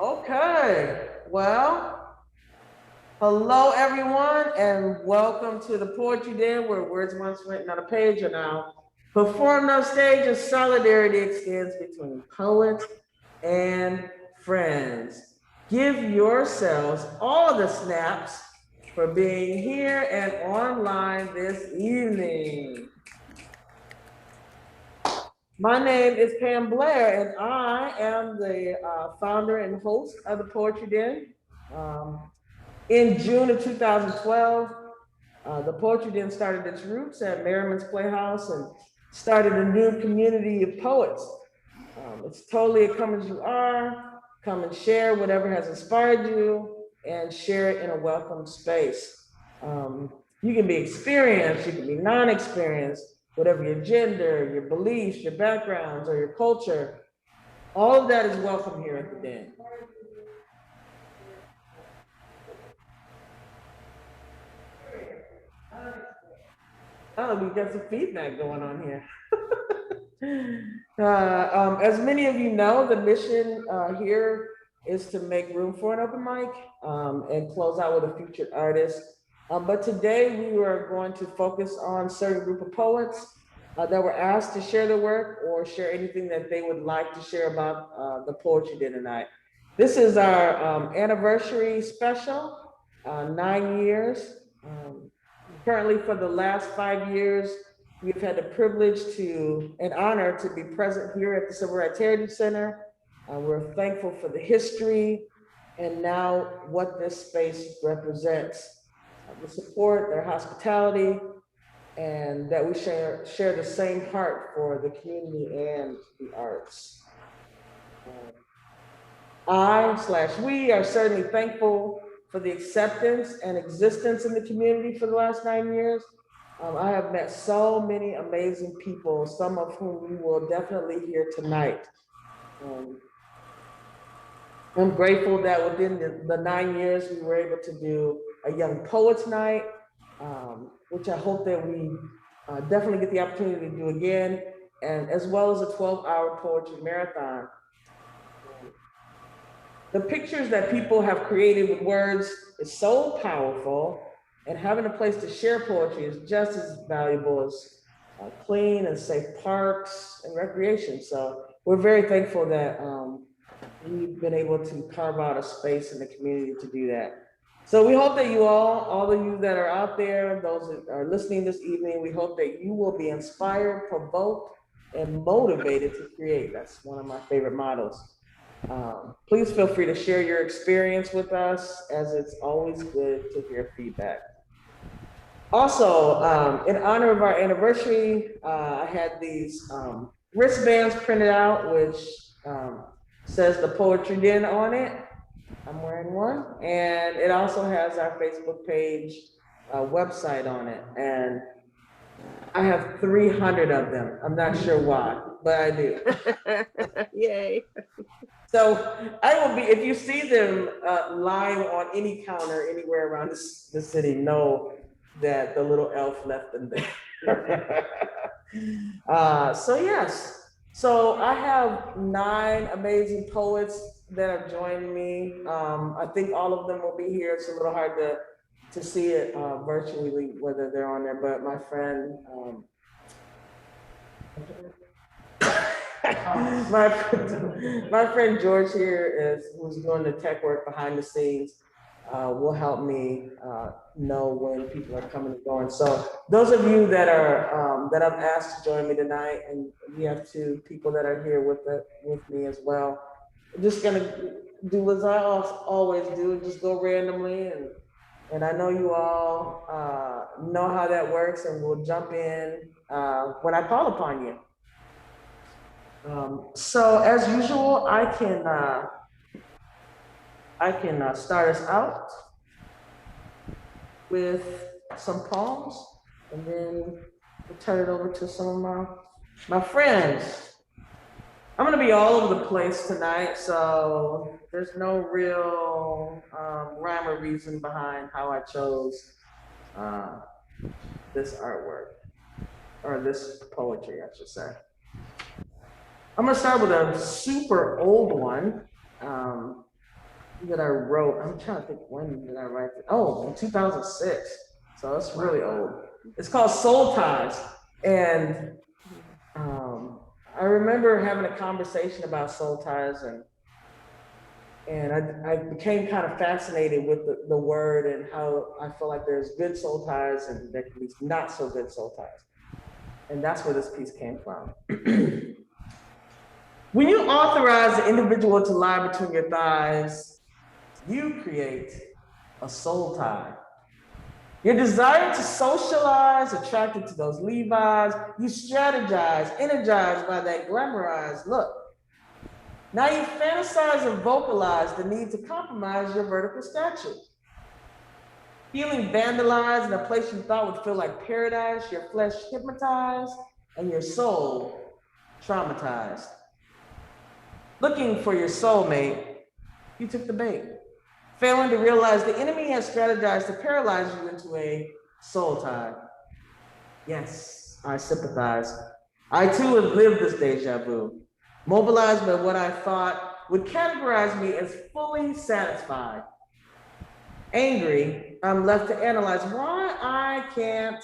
Okay, well, hello everyone, and welcome to the Poetry Den, where words once written on a page are now performed on stage, and solidarity extends between poets and friends. Give yourselves all the snaps for being here and online this evening. My name is Pam Blair, and I am the founder and host of the Poetry Den. In June of 2012, the Poetry Den started its roots at Merriman's Playhouse and started a new community of poets. It's totally a come as you are, come and share whatever has inspired you and share it in a welcome space. You can be experienced, you can be non-experienced, whatever your gender, your beliefs, your backgrounds, or your culture, all of that is welcome here at the Den. Oh, we got some feedback going on here. As many of you know, the mission here is to make room for an open mic and close out with a featured artist. But today we are going to focus on a certain group of poets that were asked to share their work or share anything that they would like to share about the Poetry Dinner tonight. This is our anniversary special, 9 years. Currently, for the last 5 years, we've had the privilege and honor to be present here at the Civil Rights Heritage Center. We're thankful for the history and now what this space represents. The support, their hospitality, and that we share the same heart for the community and the arts. We are certainly thankful for the acceptance and existence in the community for the last 9 years. I have met so many amazing people, some of whom we will definitely hear tonight. I'm grateful that within the 9 years, we were able to do a Young Poets Night, which I hope that we definitely get the opportunity to do again, and as well as a 12-hour poetry marathon. The pictures that people have created with words is so powerful, and having a place to share poetry is just as valuable as clean and safe parks and recreation. So we're very thankful that we've been able to carve out a space in the community to do that. So we hope that you all of you that are out there, those that are listening this evening, we hope that you will be inspired, provoked, and motivated to create. That's one of my favorite mottos. Please feel free to share your experience with us, as it's always good to hear feedback. Also, in honor of our anniversary, I had these wristbands printed out, which says the Poetry Den on it. I'm wearing one, and it also has our Facebook page website on it, and I have 300 of them. I'm not sure why, but I do. Yay. So I will be, if you see them lying on any counter anywhere around the city, know that the little elf left them there. So yes, so I have 9 amazing poets that have joined me. I think all of them will be here. It's a little hard to see it virtually, whether they're on there, but my friend, my friend George here who's doing the tech work behind the scenes, will help me know when people are coming and going. So those of you that are that I've asked to join me tonight, and we have 2 people that are here with me as well. I'm just gonna do as I always do, just go randomly, and I know you all know how that works, and we'll jump in when I call upon you. So as usual, I can start us out with some poems, and then we'll turn it over to some of my friends. I'm gonna be all over the place tonight, so there's no real rhyme or reason behind how I chose this artwork, or this poetry, I should say. I'm gonna start with a super old one that I wrote. I'm trying to think, when did I write it? Oh, in 2006. So it's really old. It's called Soul Ties. And I remember having a conversation about soul ties, and I became kind of fascinated with the word and how I feel like there's good soul ties and there can be not so good soul ties. And that's where this piece came from. When you authorize the individual to lie between your thighs, you create a soul tie. Your desire to socialize, attracted to those Levi's, you strategize, energized by that glamorized look. Now you fantasize and vocalize the need to compromise your vertical stature. Feeling vandalized in a place you thought would feel like paradise, your flesh hypnotized, and your soul traumatized. Looking for your soulmate, you took the bait. Failing to realize the enemy has strategized to paralyze you into a soul tie. Yes, I sympathize. I too have lived this deja vu, mobilized by what I thought would categorize me as fully satisfied. Angry, I'm left to analyze why I can't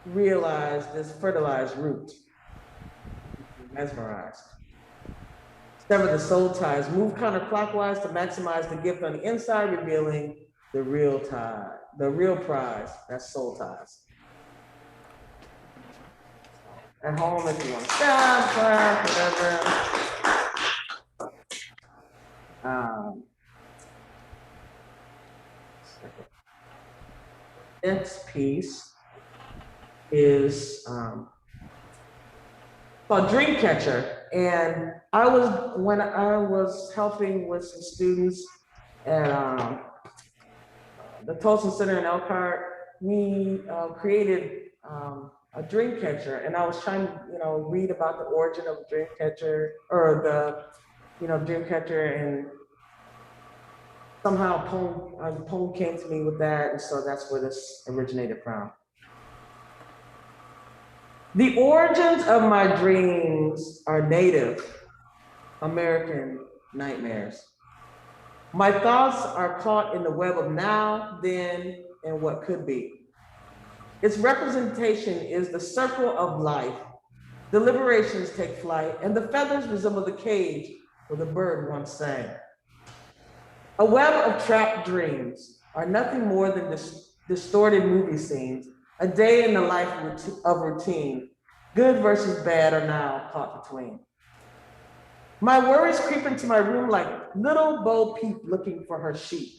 realize this fertilized root. Mesmerized. Sever the soul ties, move counterclockwise to maximize the gift on the inside, revealing the real tie, the real prize, that's soul ties. At home, if you want to stop, clap, whatever. Next piece is called Dreamcatcher. And when I was helping with some students at the Tolson Center in Elkhart, we created a dream catcher, and I was trying to, read about the origin of the dream catcher, or the, dream catcher, and somehow a poem came to me with that, and so that's where this originated from. The origins of my dreams are Native American nightmares. My thoughts are caught in the web of now, then, and what could be. Its representation is the circle of life. Deliberations take flight, and the feathers resemble the cage where the bird once sang. A web of trapped dreams are nothing more than distorted movie scenes, a day in the life of routine. Good versus bad are now caught between. My worries creep into my room like little Bo Peep looking for her sheep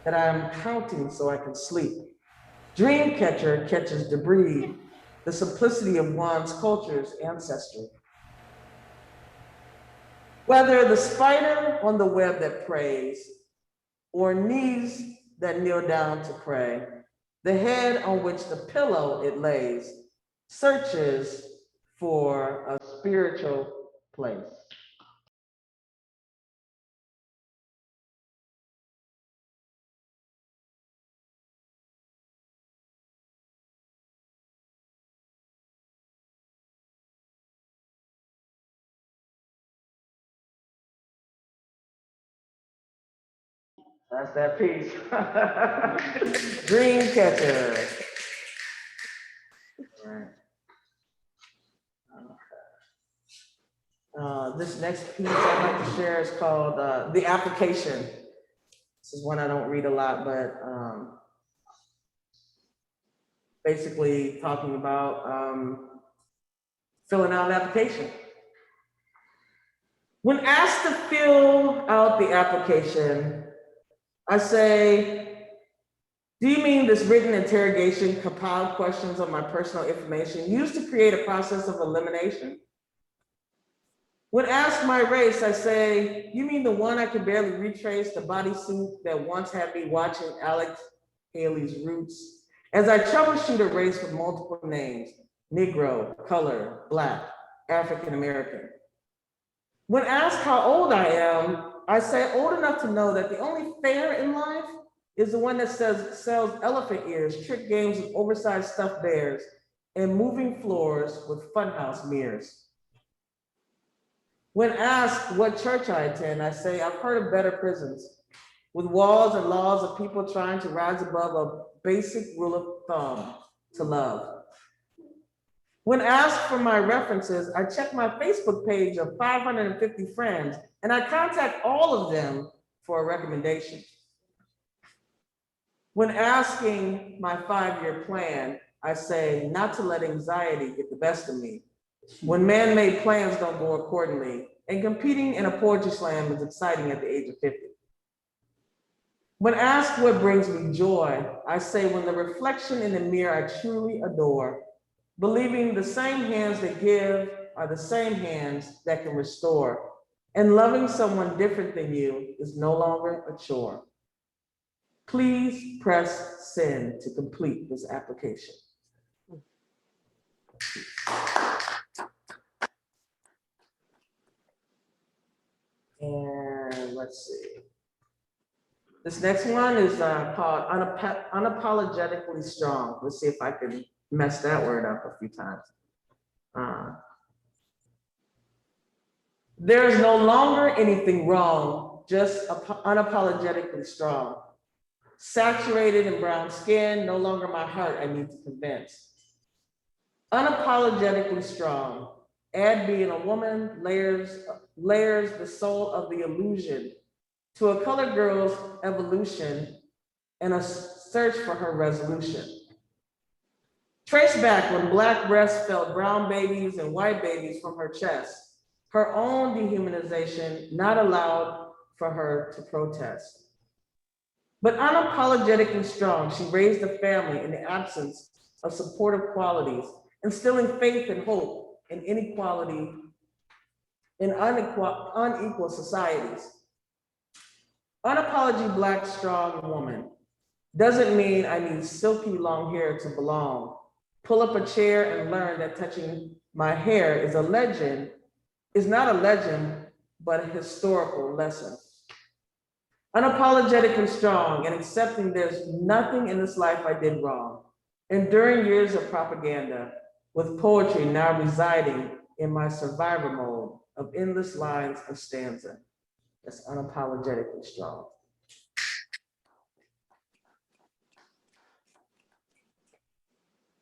that I am counting so I can sleep. Dreamcatcher catches debris, the simplicity of one's culture's ancestry. Whether the spider on the web that preys, or knees that kneel down to pray, the head on which the pillow it lays searches for a spiritual place. That's that piece. Dreamcatcher. This next piece I'd like to share is called The Application. This is one I don't read a lot, but basically talking about filling out an application. When asked to fill out the application, I say, do you mean this written interrogation compiled questions on my personal information used to create a process of elimination? When asked my race, I say, you mean the one I can barely retrace, the bodysuit that once had me watching Alex Haley's Roots, as I troubleshoot a race with multiple names, Negro, color, Black, African American. When asked how old I am, I say old enough to know that the only fair in life is the one that sells elephant ears, trick games with oversized stuffed bears, and moving floors with funhouse mirrors. When asked what church I attend, I say, I've heard of better prisons, with walls and laws of people trying to rise above a basic rule of thumb to love. When asked for my references, I check my Facebook page of 550 friends, and I contact all of them for a recommendation. When asking my 5-year plan, I say not to let anxiety get the best of me. When man-made plans don't go accordingly, and competing in a poetry slam is exciting at the age of 50. When asked what brings me joy, I say when the reflection in the mirror I truly adore, believing the same hands that give are the same hands that can restore, and loving someone different than you is no longer a chore. Please press send to complete this application. And let's see. This next one is called Unapologetically Strong. Let's see if I can mess that word up a few times. There is no longer anything wrong, just unapologetically strong. Saturated in brown skin, no longer my heart I need to convince. Unapologetically strong. Add being a woman layers the soul of the illusion to a colored girl's evolution and a search for her resolution. Trace back when Black breasts felt brown babies and white babies from her chest, her own dehumanization not allowed for her to protest. But unapologetically strong, she raised a family in the absence of supportive qualities, instilling faith and hope in inequality in unequal societies. Unapologetically Black strong woman doesn't mean I need silky long hair to belong. Pull up a chair and learn that touching my hair is not a legend, but a historical lesson. Unapologetically strong and accepting there's nothing in this life I did wrong. Enduring years of propaganda with poetry now residing in my survivor mode of endless lines of stanza. That's unapologetically strong.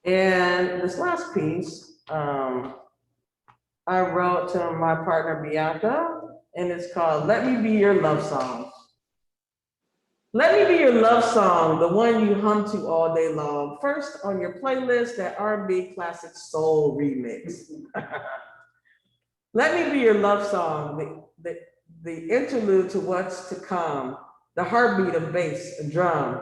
And this last piece, I wrote to my partner Bianca, and it's called Let Me Be Your Love Song. Let me be your love song, the one you hum to all day long. First on your playlist, that R&B classic soul remix. Let me be your love song, the interlude to what's to come, the heartbeat of bass and drum.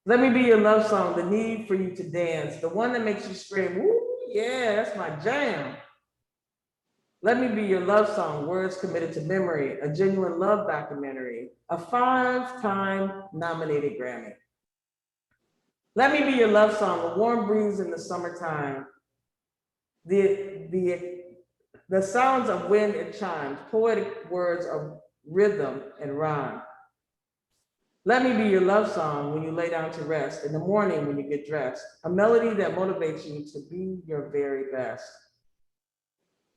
Let me be your love song, the need for you to dance, the one that makes you scream, woo, yeah, that's my jam. Let me be your love song, words committed to memory, a genuine love documentary, a 5-time nominated Grammy. Let me be your love song, a warm breeze in the summertime, the sounds of wind and chimes, poetic words of rhythm and rhyme. Let me be your love song when you lay down to rest, in the morning when you get dressed, a melody that motivates you to be your very best.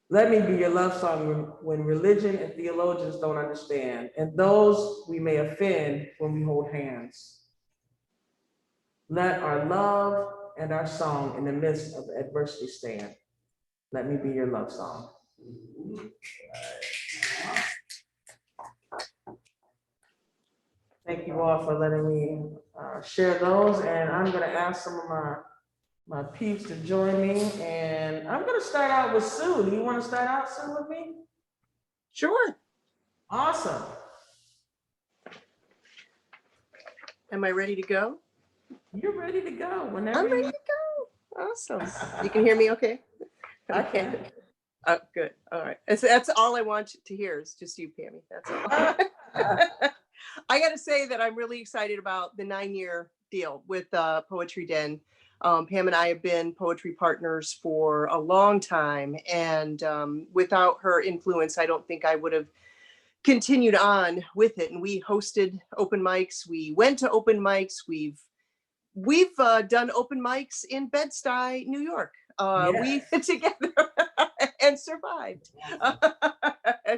Let me be your love song when religion and theologians don't understand, and those we may offend when we hold hands. Let our love and our song in the midst of adversity stand. Let me be your love song. Thank you all for letting me share those, and I'm going to ask some of my peeps to join me, and I'm going to start out with Sue. Do you want to start out, Sue, with me? Sure. Awesome. Am I ready to go? You're ready to go whenever. I'm ready to go. Awesome. You can hear me okay? I can. Oh, good. All right. That's all I want to hear is just you, Pammy. That's all. I got to say that I'm really excited about the 9-year deal with Poetry Den. Pam and I have been poetry partners for a long time, and without her influence, I don't think I would have continued on with it, and we hosted open mics. We went to open mics. We've done open mics in Bed-Stuy, New York. We together and survived.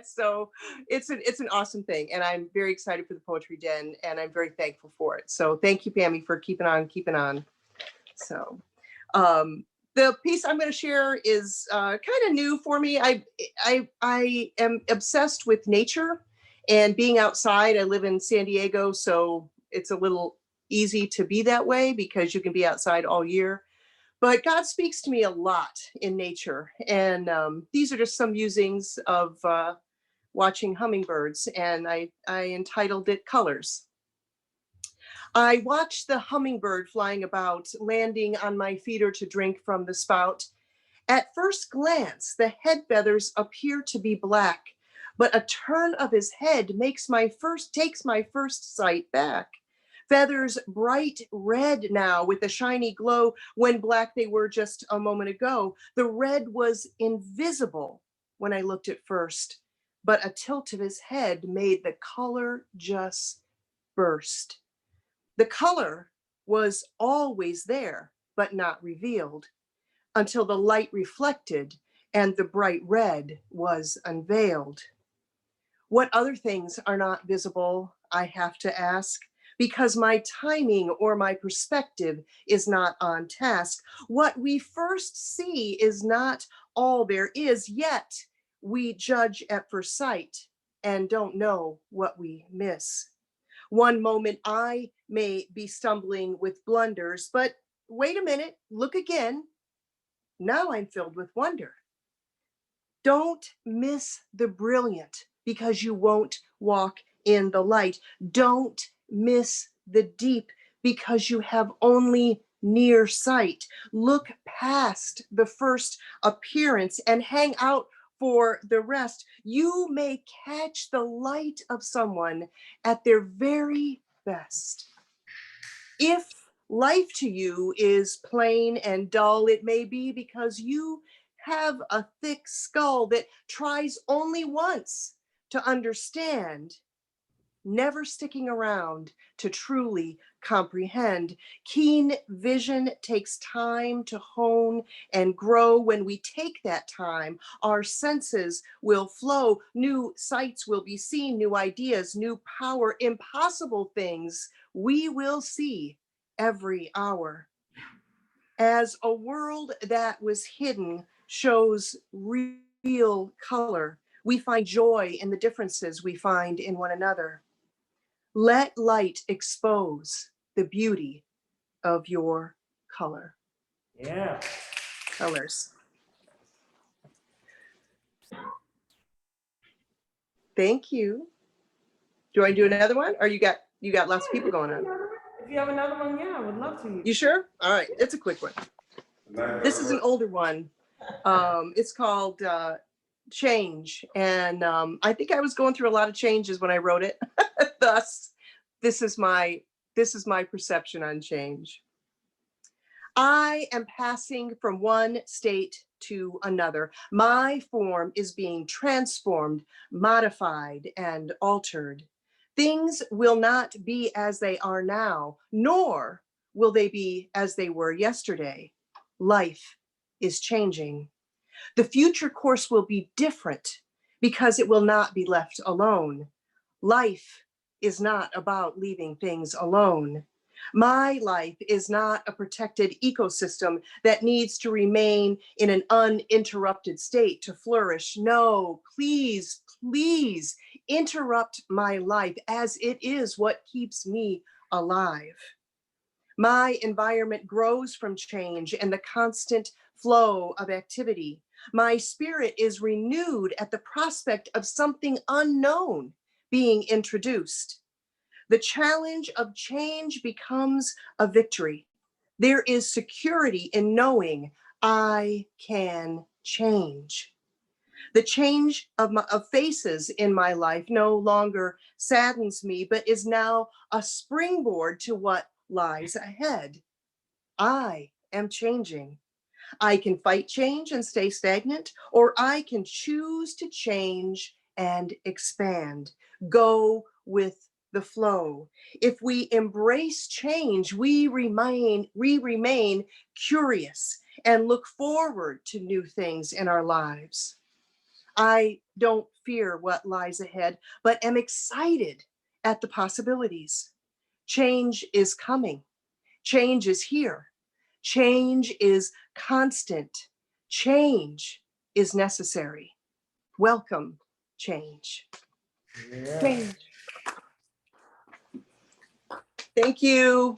So it's an awesome thing, and I'm very excited for the Poetry Den, and I'm very thankful for it. So thank you, Pammy, for keeping on. So the piece I'm going to share is kind of new for me. I am obsessed with nature and being outside. I live in San Diego, so it's a little easy to be that way because you can be outside all year. But God speaks to me a lot in nature. And these are just some musings of watching hummingbirds. And I entitled it Colors. I watched the hummingbird flying about, landing on my feeder to drink from the spout. At first glance, the head feathers appear to be black, but a turn of his head takes my first sight back. Feathers bright red now with a shiny glow when black they were just a moment ago. The red was invisible when I looked at first, but a tilt of his head made the color just burst. The color was always there, but not revealed until the light reflected and the bright red was unveiled. What other things are not visible, I have to ask, because my timing or my perspective is not on task. What we first see is not all there is, yet we judge at first sight and don't know what we miss. One moment I may be stumbling with blunders, but wait a minute, look again. Now I'm filled with wonder. Don't miss the brilliant because you won't walk in the light. Don't miss the deep because you have only near sight. Look past the first appearance and hang out for the rest. You may catch the light of someone at their very best. If life to you is plain and dull, it may be because you have a thick skull that tries only once to understand, never sticking around to truly comprehend. Keen vision takes time to hone and grow. When we take that time, our senses will flow. New sights will be seen, new ideas, new power, impossible things we will see every hour. As a world that was hidden shows real color, we find joy in the differences we find in one another. Let light expose the beauty of your color. Yeah. Colors. Thank you. Do I do another one? Or you got lots of people going on? If you have another one, yeah, I would love to. You sure? All right, it's a quick one. This is an older one. It's called Change. And I think I was going through a lot of changes when I wrote it. Thus, this is my perception on change. I am passing from one state to another. My form is being transformed, modified, and altered. Things will not be as they are now, nor will they be as they were yesterday. Life is changing. The future course will be different because it will not be left alone. Life is not about leaving things alone. My life is not a protected ecosystem that needs to remain in an uninterrupted state to flourish. No, please, please interrupt my life, as it is what keeps me alive. My environment grows from change and the constant flow of activity. My spirit is renewed at the prospect of something unknown being introduced. The challenge of change becomes a victory. There is security in knowing I can change. The change of faces in my life no longer saddens me, but is now a springboard to what lies ahead. I am changing. I can fight change and stay stagnant, or I can choose to change and expand. Go with the flow. If we embrace change, we remain curious and look forward to new things in our lives. I don't fear what lies ahead, but am excited at the possibilities. Change is coming. Change is here. Change is constant. Change is necessary. Welcome, change. Yeah. Change. Thank you.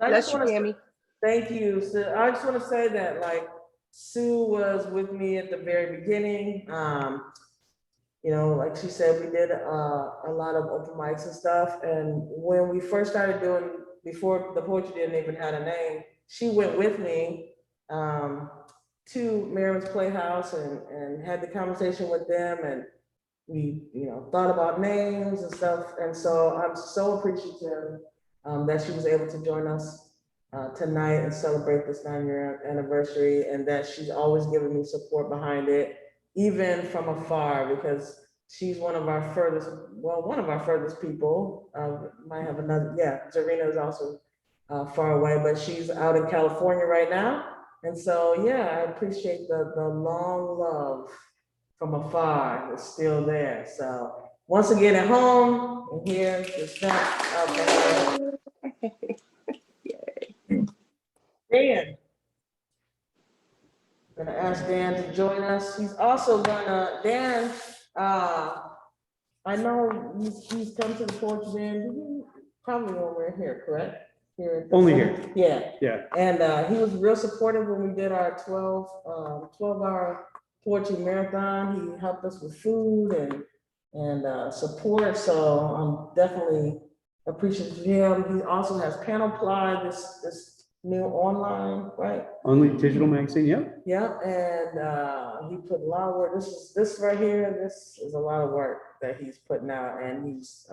I Bless just you, want to Pammy. thank you. So I just want to say that like Sue was with me at the very beginning. You know, like she said, we did a lot of open mics and stuff. And when we first started doing, before the poetry didn't even have a name, she went with me to Maryland's Playhouse and had the conversation with them. And we, you know, thought about names and stuff. And so I'm so appreciative that she was able to join us tonight and celebrate this 9-year anniversary, and that she's always given me support behind it, even from afar, because she's one of our furthest people. Might have another, yeah, Zorina is also far away, but she's out in California right now. And so, yeah, I appreciate the long love from afar. It's still there. So once again at home, and here, just that. Dan. I'm gonna ask Dan to join us. He's also gonna, Dan, I know he's come to the porch, Dan, probably when we're here, correct? Here at the Only center? here. Yeah. Yeah. And he was real supportive when we did our 12-hour poetry marathon. He helped us with food and support. So I'm definitely appreciative of him. He also has Panel Ply, this new online, right? Only digital magazine, yep. Yeah, and he put a lot of work. This right here, this is a lot of work that he's putting out, and he's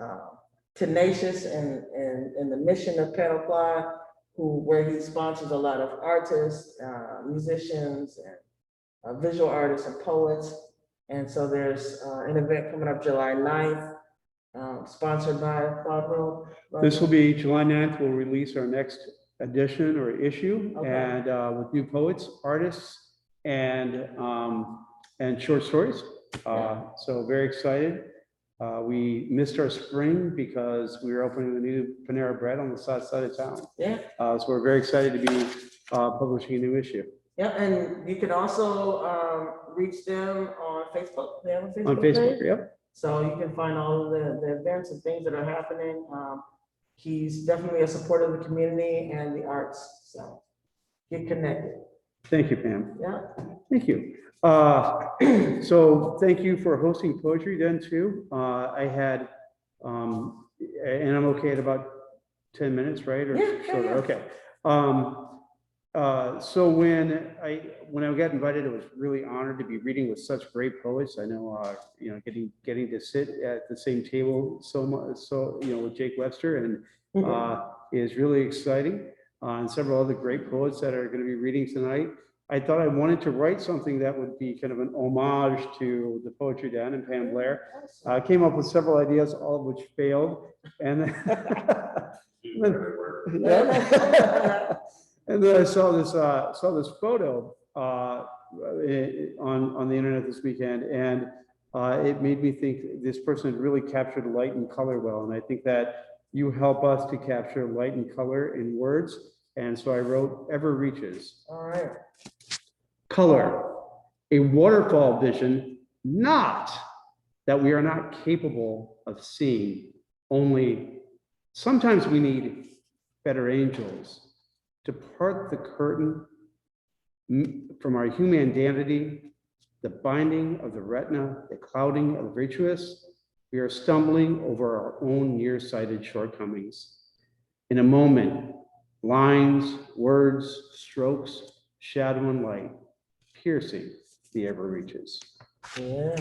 tenacious in the mission of Panel Ply, where he sponsors a lot of artists, musicians, and visual artists and poets. And so there's an event coming up July 9th, sponsored by Quadro. This will be July 9th. We'll release our next edition or issue, Okay. and with new poets, artists, and short stories. So very excited. We missed our spring because we were opening a new Panera Bread on the south side of town. Yeah. So we're very excited to be publishing a new issue. Yeah, and you can also reach them on Facebook. They have a Facebook On Facebook, page. yep. So you can find all of the events and things that are happening. He's definitely a supporter of the community and the arts. So get connected. Thank you, Pam. Yeah. Thank you. So thank you for hosting poetry then too. I had, and I'm okay at about 10 minutes, right? Or Yeah, shorter? yeah. Okay. So when I got invited, I was really honored to be reading with such great poets. I know, you know, getting to sit at the same table so much, you know, with Jake Webster, and is really exciting. And several other great poets that are going to be reading tonight. I thought I wanted to write something that would be kind of an homage to the Poetry Den and Pam Blair. I came up with several ideas, all of which failed, and then, and then I saw this photo on the internet this weekend, and it made me think this person had really captured light and color well, and I think that you help us to capture light and color in words, and so I wrote Ever Reaches. All right. Color, a waterfall vision, not that we are not capable of seeing, only sometimes we need better angels to part the curtain from our humanity, the binding of the retina, the clouding of the virtuous. We are stumbling over our own nearsighted shortcomings. In a moment, lines, words, strokes, shadow and light, piercing the ever reaches. Yeah.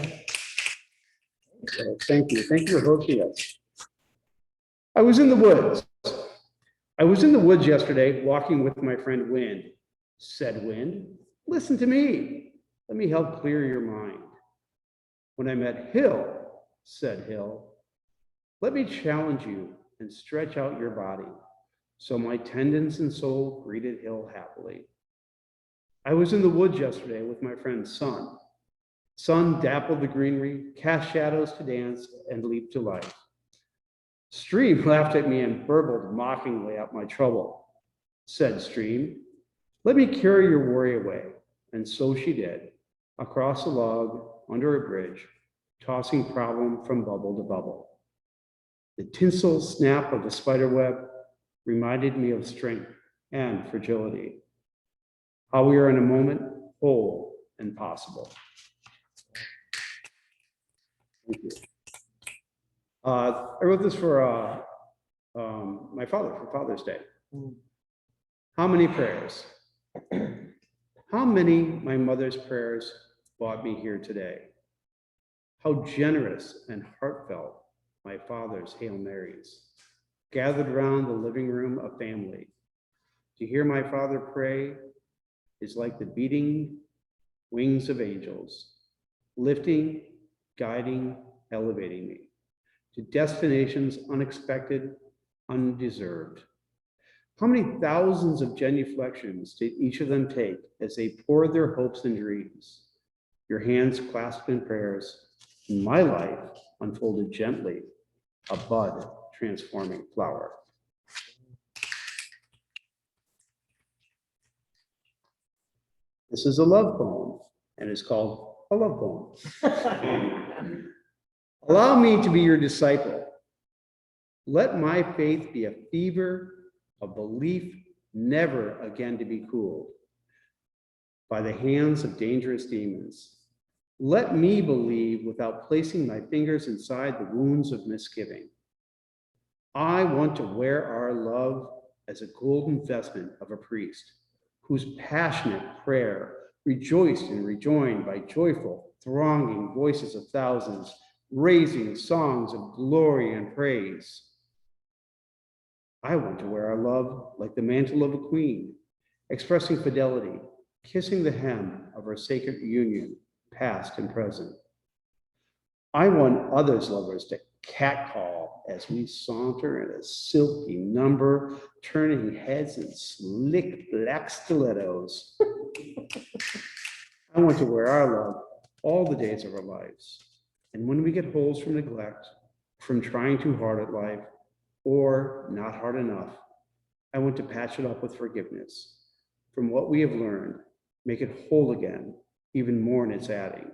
So thank you. Thank you for hosting us. I was in the woods. Yesterday, walking with my friend Wind. Said Wind, listen to me. Let me help clear your mind. When I met Hill, said Hill, let me challenge you and stretch out your body. So my tendons and soul greeted Hill happily. I was in the woods yesterday with my friend Sun. Sun dappled the greenery, cast shadows to dance, and leaped to life. Stream laughed at me and burbled mockingly at my trouble. Said Stream, let me carry your worry away. And so she did, across a log, under a bridge, tossing problem from bubble to bubble. The tinsel snap of the spider web reminded me of strength and fragility. How we are in a moment whole and possible. Thank you. I wrote this for my father, for Father's Day. How many prayers? How many my mother's prayers brought me here today? How generous and heartfelt my father's Hail Marys, gathered around the living room of family. To hear my father pray is like the beating wings of angels, lifting, guiding, elevating me to destinations unexpected, undeserved. How many thousands of genuflections did each of them take as they poured their hopes and dreams? Your hands clasped in prayers, and my life unfolded gently, a bud transforming flower. This is a love poem, and it's called A Love Poem. Allow me to be your disciple. Let my faith be a fever, a belief never again to be cooled by the hands of dangerous demons. Let me believe without placing my fingers inside the wounds of misgiving. I want to wear our love as a golden vestment of a priest whose passionate prayer rejoiced and rejoined by joyful, thronging voices of thousands, raising songs of glory and praise. I want to wear our love like the mantle of a queen, expressing fidelity, kissing the hem of our sacred union, past and present. I want others' lovers to catcall as we saunter in a silky number, turning heads in slick black stilettos. I want to wear our love all the days of our lives. And when we get holes from neglect, from trying too hard at life, or not hard enough, I want to patch it up with forgiveness. From what we have learned, make it whole again, even more in its adding.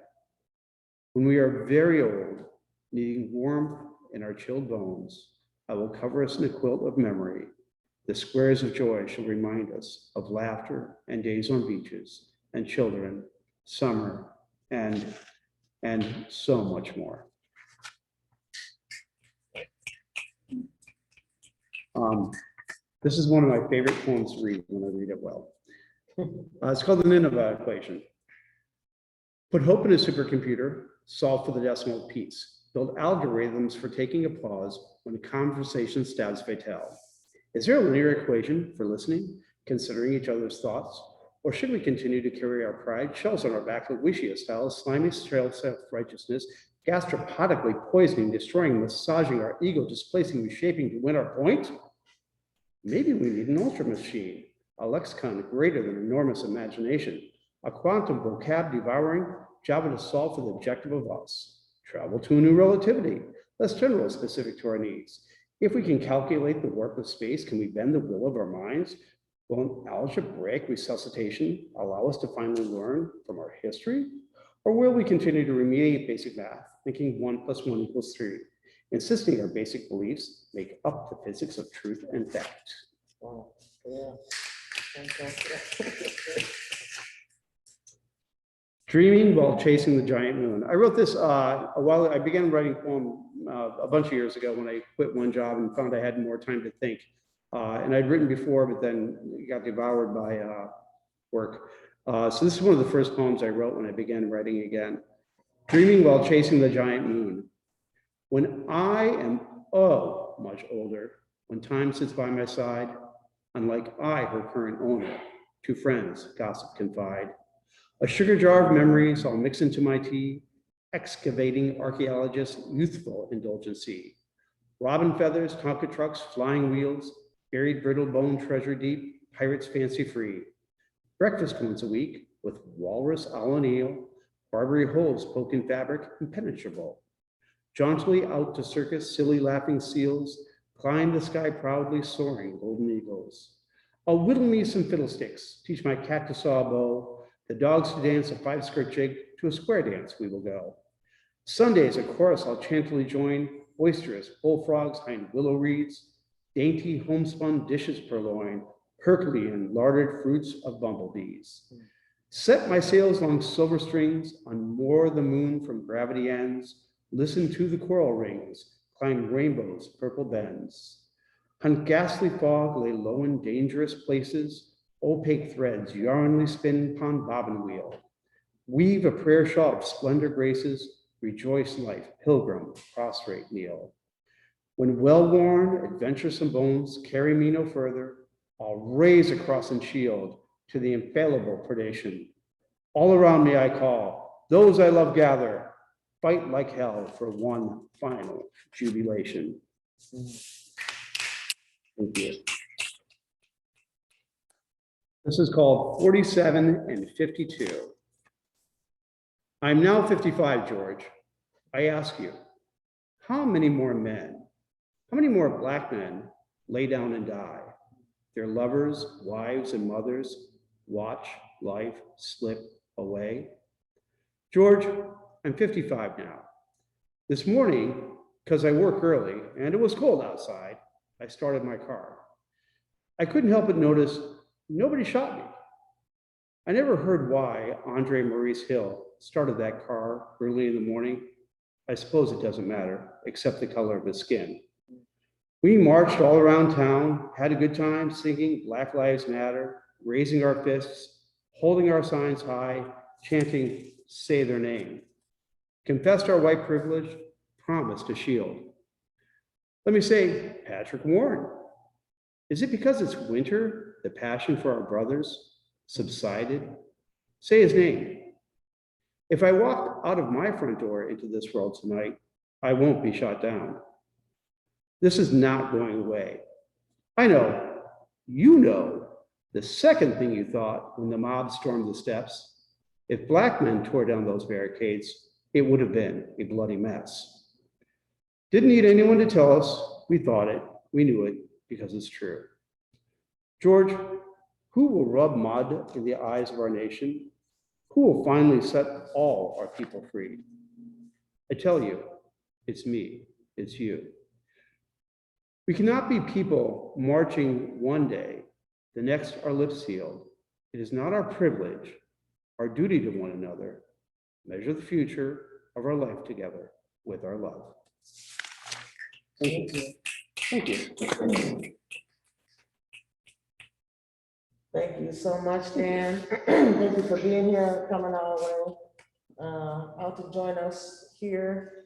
When we are very old, needing warmth in our chilled bones, I will cover us in a quilt of memory. The squares of joy shall remind us of laughter and days on beaches and children, summer, and so much more. This is one of my favorite poems to read when I read it well. It's called the Nineveh Equation. Put hope in a supercomputer, solve for the decimal piece. Build algorithms for taking a pause when conversation stabs fatale. Is there a linear equation for listening, considering each other's thoughts? Or should we continue to carry our pride, shells on our back, like Wishia style, slimy trail self-righteousness, gastropodically poisoning, destroying, massaging our ego, displacing, reshaping to win our point? Maybe we need an ultra machine, a lexicon greater than enormous imagination, a quantum vocab devouring Java to solve for the objective of us. Travel to a new relativity, less general, specific to our needs. If we can calculate the warp of space, can we bend the will of our minds? Will an algebraic resuscitation allow us to finally learn from our history? Or will we continue to remediate basic math, thinking 1 + 1 = 3, insisting our basic beliefs make up the physics of truth and fact? Wow. Yeah. Dreaming while chasing the giant moon. I wrote this I began writing poem a bunch of years ago when I quit one job and found I had more time to think. And I'd written before, but then it got devoured by work. So this is one of the first poems I wrote when I began writing again. Dreaming while chasing the giant moon. When I am much older, when time sits by my side, unlike I, her current owner, to friends, gossip, confide. A sugar jar of memories I'll mix into my tea, excavating archaeologist, youthful indulgency. Robin feathers, Tonka trucks, flying wheels, buried brittle bone treasure deep, pirates fancy free. Breakfast once a week with walrus O'Neill, Barbary holes poked in fabric, impenetrable. Jauntily out to circus, silly laughing seals, climb the sky proudly soaring golden eagles. I'll whittle me some fiddlesticks, teach my cat to saw a bow, the dogs to dance a five-skirt jig, to a square dance we will go. Sundays a chorus I'll chantily join, boisterous bullfrogs hind willow reeds, dainty homespun dishes purloin, Herculean larded fruits of bumblebees. Set my sails along silver strings, unmoor the moon from gravity ends, listen to the coral rings, climb rainbows, purple bends. Hunt ghastly fog, lay low in dangerous places, opaque threads yarnly spin upon bobbin wheel. Weave a prayer shawl of splendor graces, rejoice life, pilgrim, prostrate kneel. When well-worn, adventuresome bones carry me no further, I'll raise a cross and shield to the infallible predation. All around me I call, those I love gather, fight like hell for one final jubilation. Thank you. This is called 47 and 52. I'm now 55, George. I ask you, how many more men, how many more Black men lay down and die? Their lovers, wives, and mothers watch life slip away. George, I'm 55 now. This morning, because I work early and it was cold outside, I started my car. I couldn't help but notice nobody shot me. I never heard why Andre Maurice Hill started that car early in the morning. I suppose it doesn't matter, except the color of his skin. We marched all around town, had a good time singing Black Lives Matter, raising our fists, holding our signs high, chanting, say their name. Confessed our white privilege, promised a shield. Let me say, Patrick Warren. Is it because it's winter, the passion for our brothers subsided? Say his name. If I walk out of my front door into this world tonight, I won't be shot down. This is not going away. I know, you know, the second thing you thought when the mob stormed the steps, if Black men tore down those barricades, it would have been a bloody mess. Didn't need anyone to tell us, we thought it, we knew it, because it's true. George, who will rub mud in the eyes of our nation? Who will finally set all our people free? I tell you, it's me, it's you. We cannot be people marching one day, the next our lips sealed. It is not our privilege, our duty to one another, measure the future of our life together with our love. Thank you. Thank you. Thank you so much, Dan. Thank you for being here, coming our way, out to join us here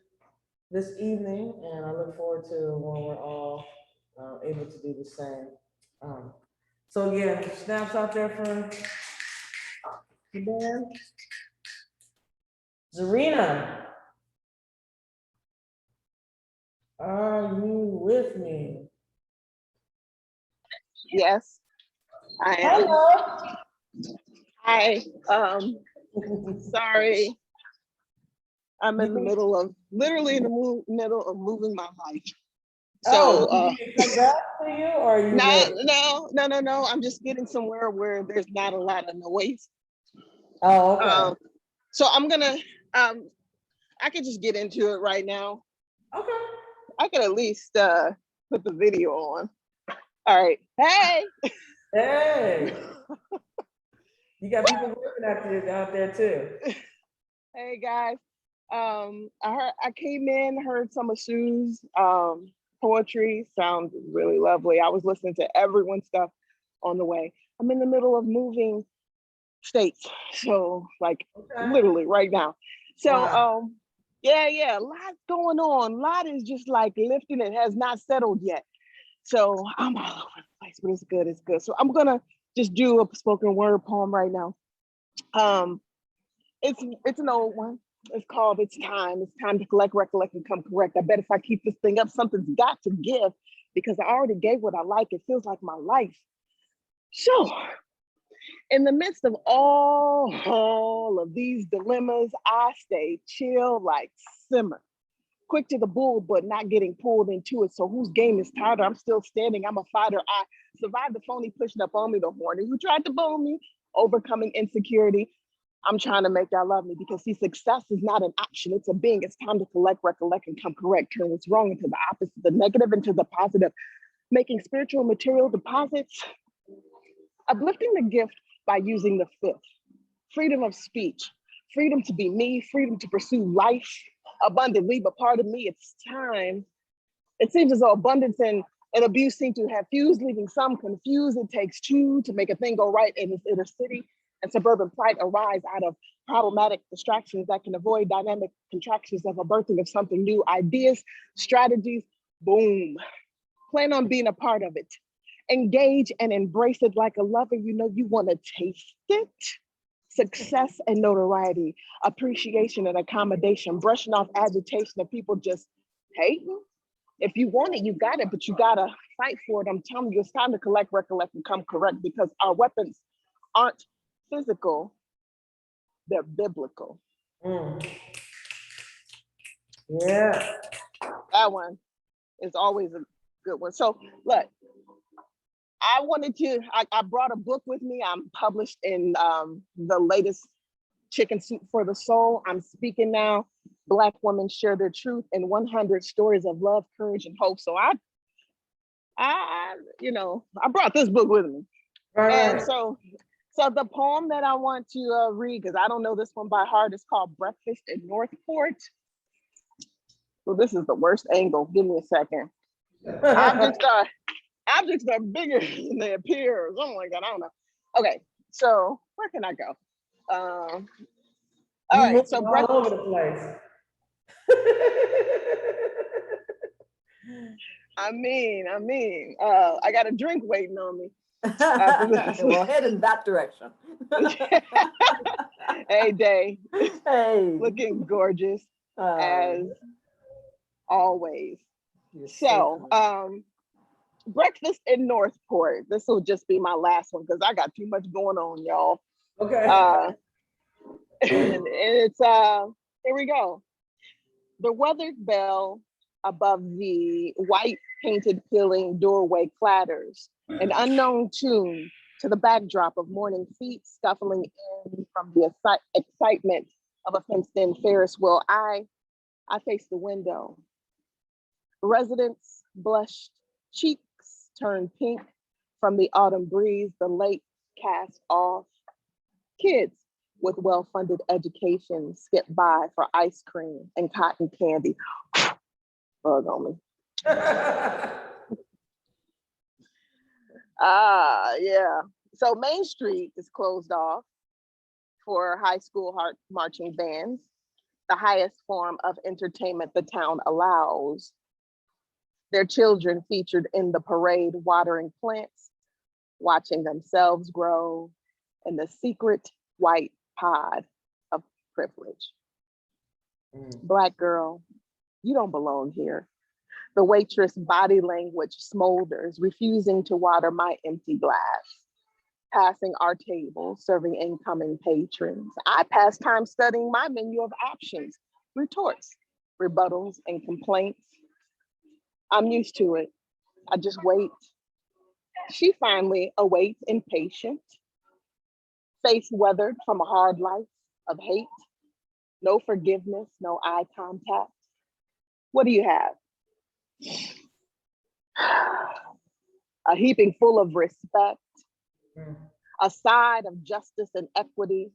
this evening, and I look forward to when we're all able to do the same. So yeah, snaps out there for Dan. Zorina, are you with me? Yes, I am. Hello. Hi. Sorry. I'm in the middle of, literally in the middle of moving my life. So, did you come back for you, or are you no. I'm just getting somewhere where there's not a lot of noise. Oh, okay. So I'm gonna, I could just get into it right now. Okay. I could at least put the video on. All right. Hey. Hey. You got people working out there too. Hey guys. I came in, heard some of Sue's poetry, sounds really lovely. I was listening to everyone's stuff on the way. I'm in the middle of moving states, so like literally right now. So Wow. yeah, a lot's going on. A lot is just like lifting, it has not settled yet. So I'm all over the place, but it's good. So I'm gonna just do a spoken word poem right now. It's an old one. It's called It's Time. It's time to collect, recollect, and come correct. I bet if I keep this thing up, something's got to give because I already gave what I like. It feels like my life. So, in the midst of all of these dilemmas, I stay chill, like simmer. Quick to the bull, but not getting pulled into it. So whose game is tighter? I'm still standing. I'm a fighter. I survived the phony pushing up on me, the horny who tried to bone me, overcoming insecurity. I'm trying to make y'all love me because see, success is not an option. It's a being. It's time to collect, recollect, and come correct. Turn what's wrong into the opposite, the negative into the positive, making spiritual material deposits, uplifting the gift by using the fifth. Freedom of speech, freedom to be me, freedom to pursue life abundantly, but part of me, it's time. It seems as though abundance and abuse seem to have fused, leaving some confused. It takes two to make a thing go right in this inner city, and suburban plight arise out of problematic distractions that can avoid dynamic contractions of a birthing of something new, ideas, strategies, boom. Plan on being a part of it. Engage and embrace it like a lover. You know you want to taste it. Success and notoriety, appreciation and accommodation, brushing off agitation of people just hating. If you want it, you got it, but you gotta fight for it. I'm telling you, it's time to collect, recollect, and come correct because our weapons aren't physical, they're biblical. Yeah. That one is always a good one. So look, I brought a book with me. I'm published in the latest Chicken Soup for the Soul. I'm speaking now. Black women share their truth in 100 stories of love, courage, and hope. So I brought this book with me. Right. And so the poem that I want to read, because I don't know this one by heart, is called Breakfast in Northport. Well, this is the worst angle. Give me a second. Objects are bigger than they appear, or something like that. I don't know. Okay, so where can I go? All right, so all over the place. I got a drink waiting on me. Well, head in that direction. Hey, Day. Hey. Looking gorgeous as always. So, Breakfast in Northport. This will just be my last one because I got too much going on, y'all. Okay. And it's here we go. The weathered bell above the white painted peeling doorway clatters, an unknown tune to the backdrop of morning feet scuffling in from the excitement of a fenced-in Ferris wheel. I face the window. Residents blushed cheeks turned pink from the autumn breeze, the lake cast off. Kids with well-funded education skip by for ice cream and cotton candy. Bug on me. Yeah. So Main Street is closed off for high school marching bands, the highest form of entertainment the town allows. Their children featured in the parade watering plants, watching themselves grow in the secret white pod of privilege. Black girl, you don't belong here. The waitress body language smolders, refusing to water my empty glass. Passing our table, serving incoming patrons. I pass time studying my menu of options, retorts, rebuttals, and complaints. I'm used to it. I just wait. She finally awaits, impatient, face weathered from a hard life of hate, no forgiveness, no eye contact. What do you have? A heaping full of respect, a side of justice and equity,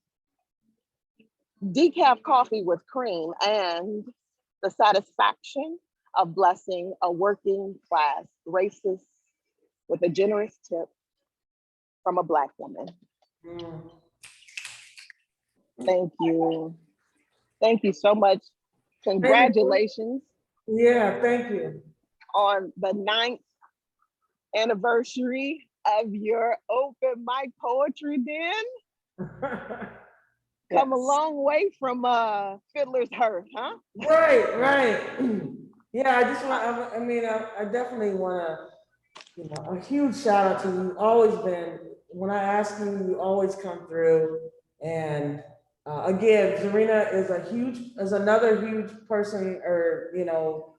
decaf coffee with cream, and the satisfaction of blessing a working class racist with a generous tip from a Black woman. Thank you. Thank you so much. Congratulations. Yeah, thank you. On the 9th anniversary of your open mic poetry den. Come a Yes. long way from Fiddler's Hearth, huh? Right, right. Yeah, I just want, I definitely want to, a huge shout out to you. You've always been, when I ask you, you always come through. And again, Zorina is another huge person, or,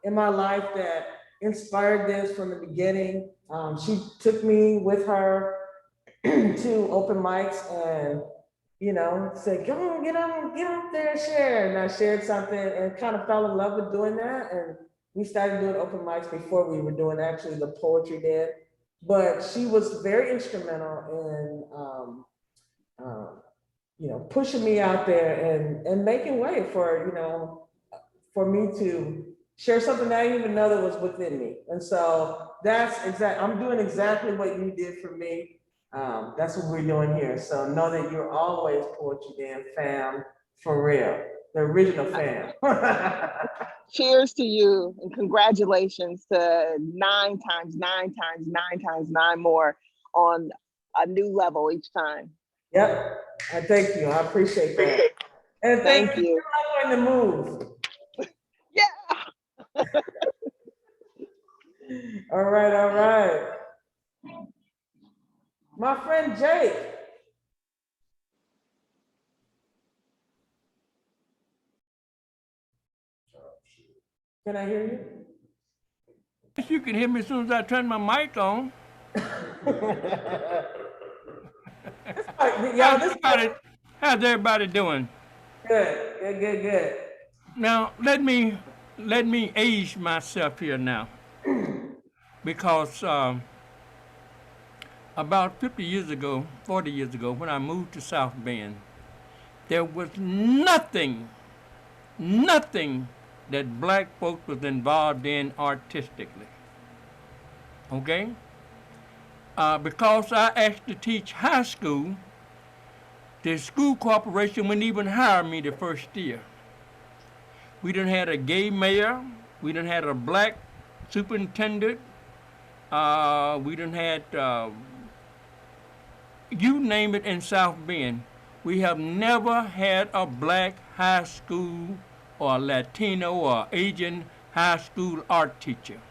in my life that inspired this from the beginning. She took me with her to open mics and, said, come on, get up there and share. And I shared something and kind of fell in love with doing that. And we started doing open mics before we were doing actually the poetry den. But she was very instrumental in, pushing me out there and making way for me to share something that I didn't even know that was within me. And so I'm doing exactly what you did for me. That's what we're doing here. So know that you're always Poetry Den fam, for real, the original fam. Cheers to you and congratulations to 9 times 9 times 9 times 9 more on a new level each time. Yep, I thank you. I appreciate that. And thank you for allowing the move. Yeah. All right, all right. My friend Jake. Can I hear you? Yes, you can hear me as soon as I turn my mic on. How's everybody doing? Good. Now, let me age myself here now. Because about 40 years ago, when I moved to South Bend, there was nothing that black folks was involved in artistically. Okay? Because I asked to teach high school, the school corporation wouldn't even hire me the first year. We done had a gay mayor, we done had a black superintendent, we done had, you name it in South Bend. We have never had a black high school or Latino or Asian high school art teacher.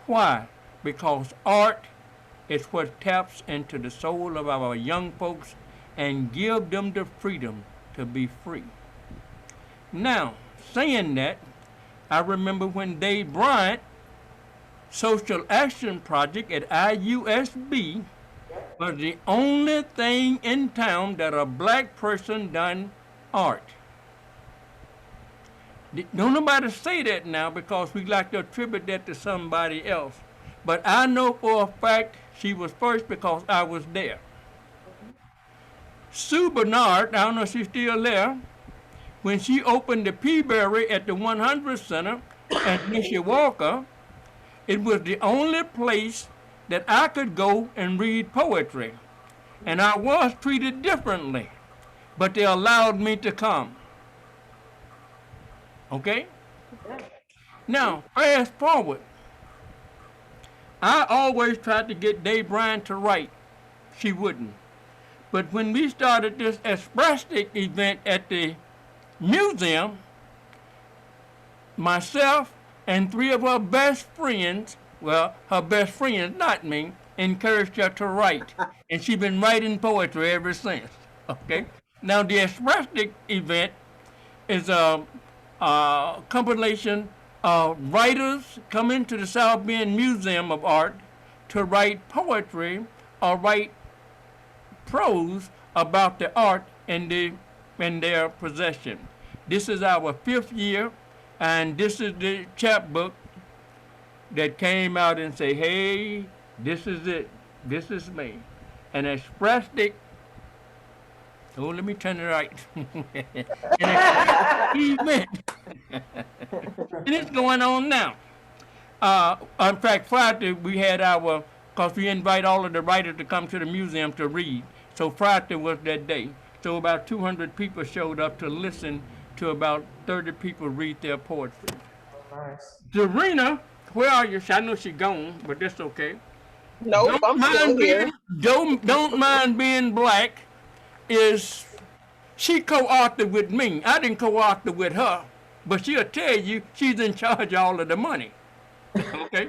Why? Because art is what taps into the soul of our young folks and give them the freedom to be free. Now, saying that, I remember when Dave Bryant, Social Action Project at IUSB, was the only thing in town that a black person done art. Don't nobody say that now because we like to attribute that to somebody else. But I know for a fact she was first because I was there. Sue Barnard, I don't know if she's still there, when she opened the Peaberry at the 100 Center at Mishawaka, it was the only place that I could go and read poetry. And I was treated differently, but they allowed me to come. Okay? Now, fast forward. I always tried to get Dave Bryan to write. She wouldn't. But when we started this Expresstic event at the museum, myself and 3 of her best friends, well, her best friends, not me, encouraged her to write. And she's been writing poetry ever since. Okay? Now, the Expresstic event is a compilation of writers coming to the South Bend Museum of Art to write poetry or write prose about the art in their possession. This is our 5th year, and this is the chapbook that came out and say, hey, this is it. This is me. An Expresstic. Oh, let me turn it right. Event. And it's going on now. In fact, Friday we had because we invite all of the writers to come to the museum to read. So Friday was that day. So about 200 people showed up to listen to about 30 people read their poetry. Nice. Zorina, where are you? I know she's gone, but that's okay. Nope, I'm still here. Don't mind being black is She co-authored with me. I didn't co-author with her, but she'll tell you she's in charge of all of the money. Okay?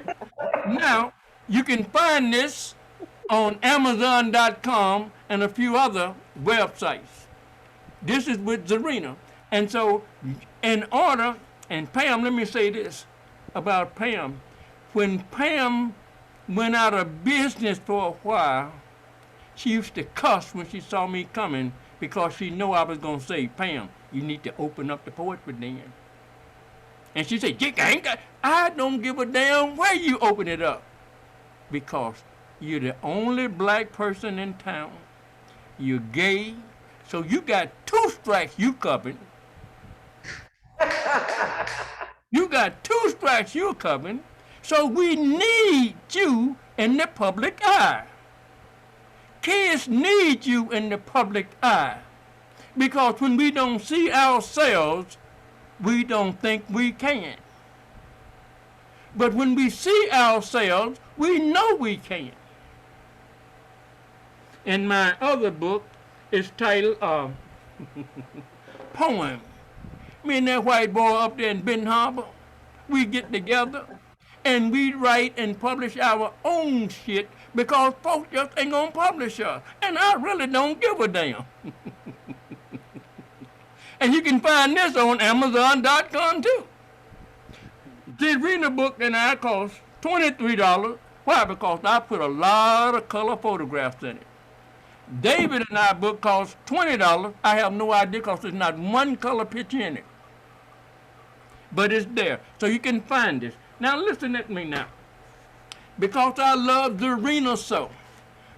Now, you can find this on Amazon.com and a few other websites. This is with Zorina. And so, in order, and Pam, let me say this about Pam. When Pam went out of business for a while, she used to cuss when she saw me coming because she knew I was going to say, Pam, you need to open up the poetry den. And she said, I don't give a damn where you open it up. Because you're the only black person in town. You're gay. So you got 2 strikes you covered. You got 2 strikes you covered. So we need you in the public eye. Kids need you in the public eye. Because when we don't see ourselves, we don't think we can. But when we see ourselves, we know we can. In my other book, it's titled Poem. Me and that white boy up there in Benton Harbor, we get together and we write and publish our own shit because folks just ain't gonna publish us. And I really don't give a damn. And you can find this on Amazon.com too. The Zorina book and I cost $23. Why? Because I put a lot of color photographs in it. David and I book costs $20. I have no idea because there's not one color picture in it. But it's there. So you can find this. Now listen at me now. Because I love Zorina so.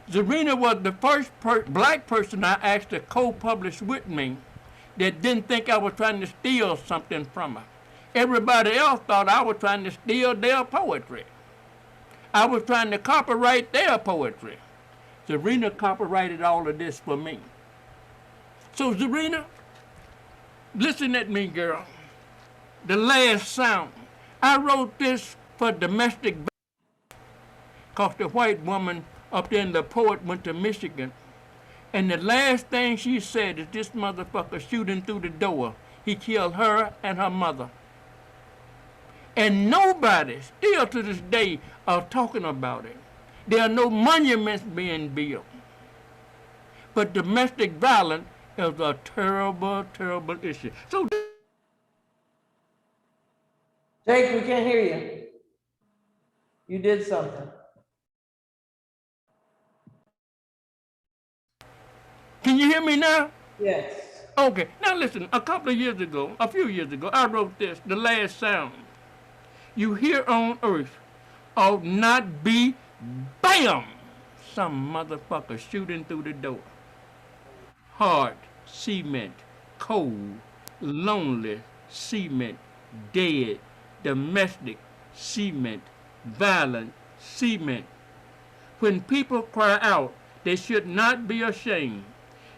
Zorina was the first black person I asked to co-publish with me that didn't think I was trying to steal something from her. Everybody else thought I was trying to steal their poetry. I was trying to copyright their poetry. Zorina copyrighted all of this for me. So Zorina, listen at me, girl. The Last Sound. I wrote this for domestic violence because the white woman up there in the poet went to Michigan. And the last thing she said is this motherfucker shooting through the door. He killed her and her mother. And nobody, still to this day, are talking about it. There are no monuments being built. But domestic violence is a terrible, terrible issue. So, Jake, we can't hear you. You did something. can you hear me now? Yes. Okay, now listen, a few years ago, I wrote this, The Last Sound. You here on earth ought not be, bam, some motherfucker shooting through the door. Hard, cement, cold, lonely, cement, dead, domestic, cement, violent, cement. When people cry out, they should not be ashamed.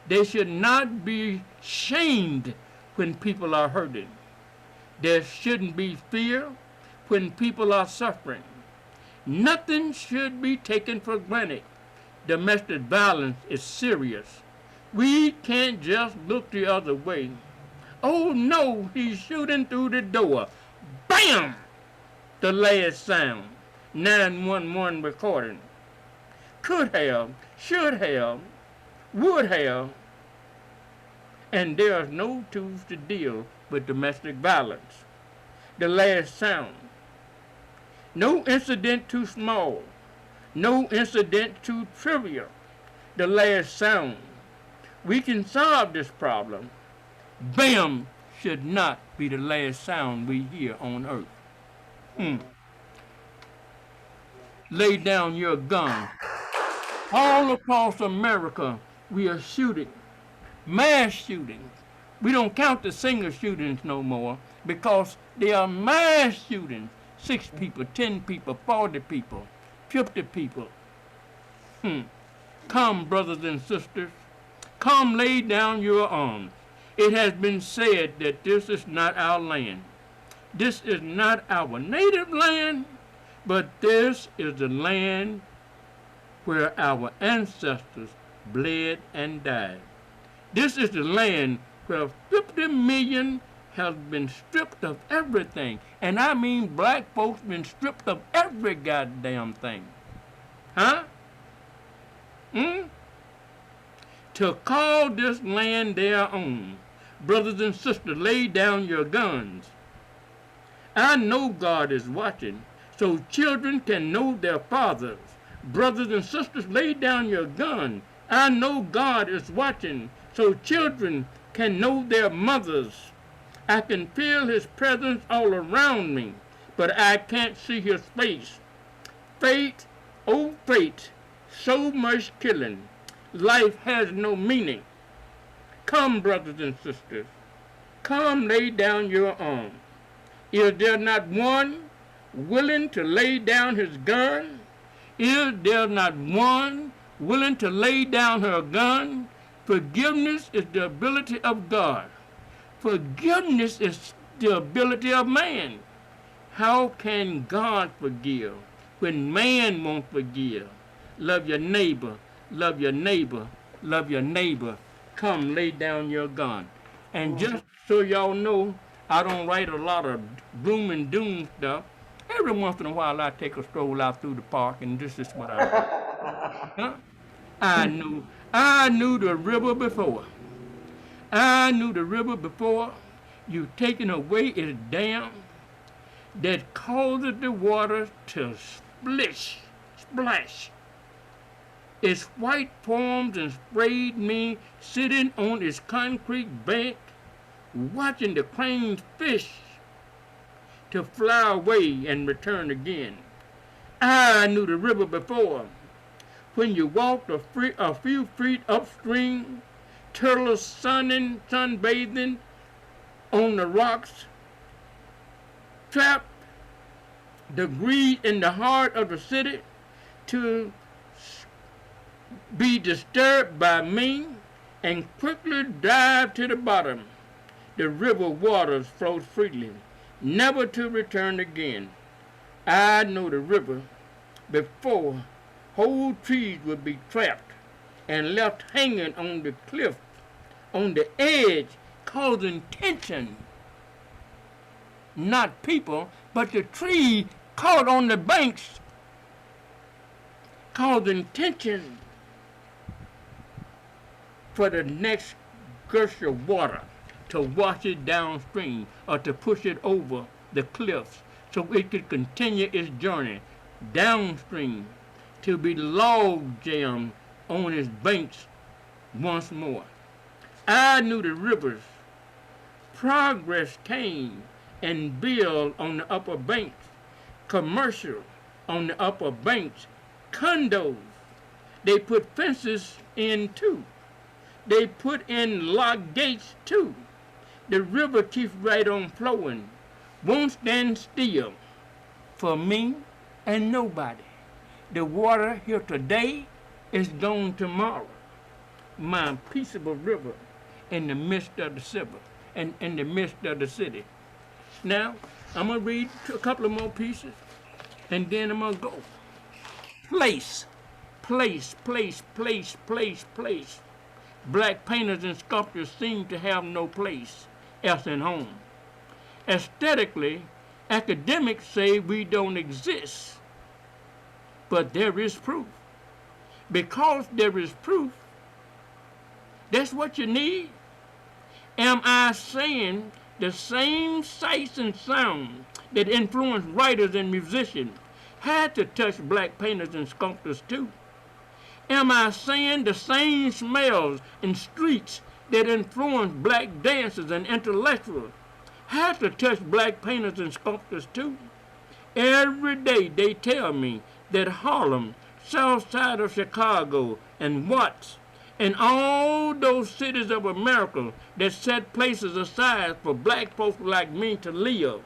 They should not be shamed when people are hurting. There shouldn't be fear when people are suffering. Nothing should be taken for granted. Domestic violence is serious. We can't just look the other way. Oh no, he's shooting through the door. Bam! The Last Sound. 911 recording. Could have, should have, would have, and there's no tools to deal with domestic violence. The Last Sound. No incident too small, no incident too trivial. The Last Sound. We can solve this problem. Bam should not be the last sound we hear on earth. Lay down your gun. All across America, we are shooting, mass shootings. We don't count the single shootings no more because they are mass shootings. 6 people, 10 people, 40 people, 50 people. Come, brothers and sisters, come lay down your arms. It has been said that this is not our land. This is not our native land, but this is the land where our ancestors bled and died. This is the land where 50 million has been stripped of everything. And I mean black folks been stripped of every goddamn thing. Huh? Hmm? To call this land their own. Brothers and sisters, lay down your guns. I know God is watching, so children can know their fathers. Brothers and sisters, lay down your gun. I know God is watching, so children can know their mothers. I can feel his presence all around me, but I can't see his face. Fate, oh fate, so much killing. Life has no meaning. Come, brothers and sisters, come lay down your arms. Is there not one willing to lay down his gun? Is there not one willing to lay down her gun? Forgiveness is the ability of God. Forgiveness is the ability of man. How can God forgive when man won't forgive? Love your neighbor, love your neighbor, love your neighbor. Come lay down your gun. And just so y'all know, I don't write a lot of gloom and doom stuff. Every once in a while I take a stroll out through the park and this is what I do. Huh? I knew the river before. I knew the river before. You've taken away its dam that causes the water to splash. Its white forms and sprayed me sitting on its concrete bank, watching the cranes fish to fly away and return again. I knew the river before. When you walked a few feet upstream, turtles sunbathing on the rocks, trapped the greed in the heart of the city to be disturbed by me and quickly dive to the bottom. The river waters flowed freely, never to return again. I know the river before. Whole trees would be trapped and left hanging on the cliff, on the edge, causing tension. Not people, but the tree caught on the banks, causing tension for the next gush of water to wash it downstream or to push it over the cliffs so it could continue its journey downstream to be log jammed on its banks once more. I knew the rivers. Progress came and built on the upper banks, commercial on the upper banks, condos. They put fences in too. They put in lock gates too. The river keeps right on flowing, won't stand still for me and nobody. The water here today is gone tomorrow. My peaceable river in the midst of the city, and in the midst of the city. Now, I'm gonna read a couple of more pieces, and then I'm gonna go. Place. Black painters and sculptors seem to have no place else than home. Aesthetically, academics say we don't exist, but there is proof. Because there is proof, that's what you need. Am I saying the same sights and sounds that influence writers and musicians had to touch black painters and sculptors too? Am I saying the same smells and streets that influence black dancers and intellectuals had to touch black painters and sculptors too? Every day they tell me that Harlem, south side of Chicago, and Watts, and all those cities of America that set places aside for black folks like me to live.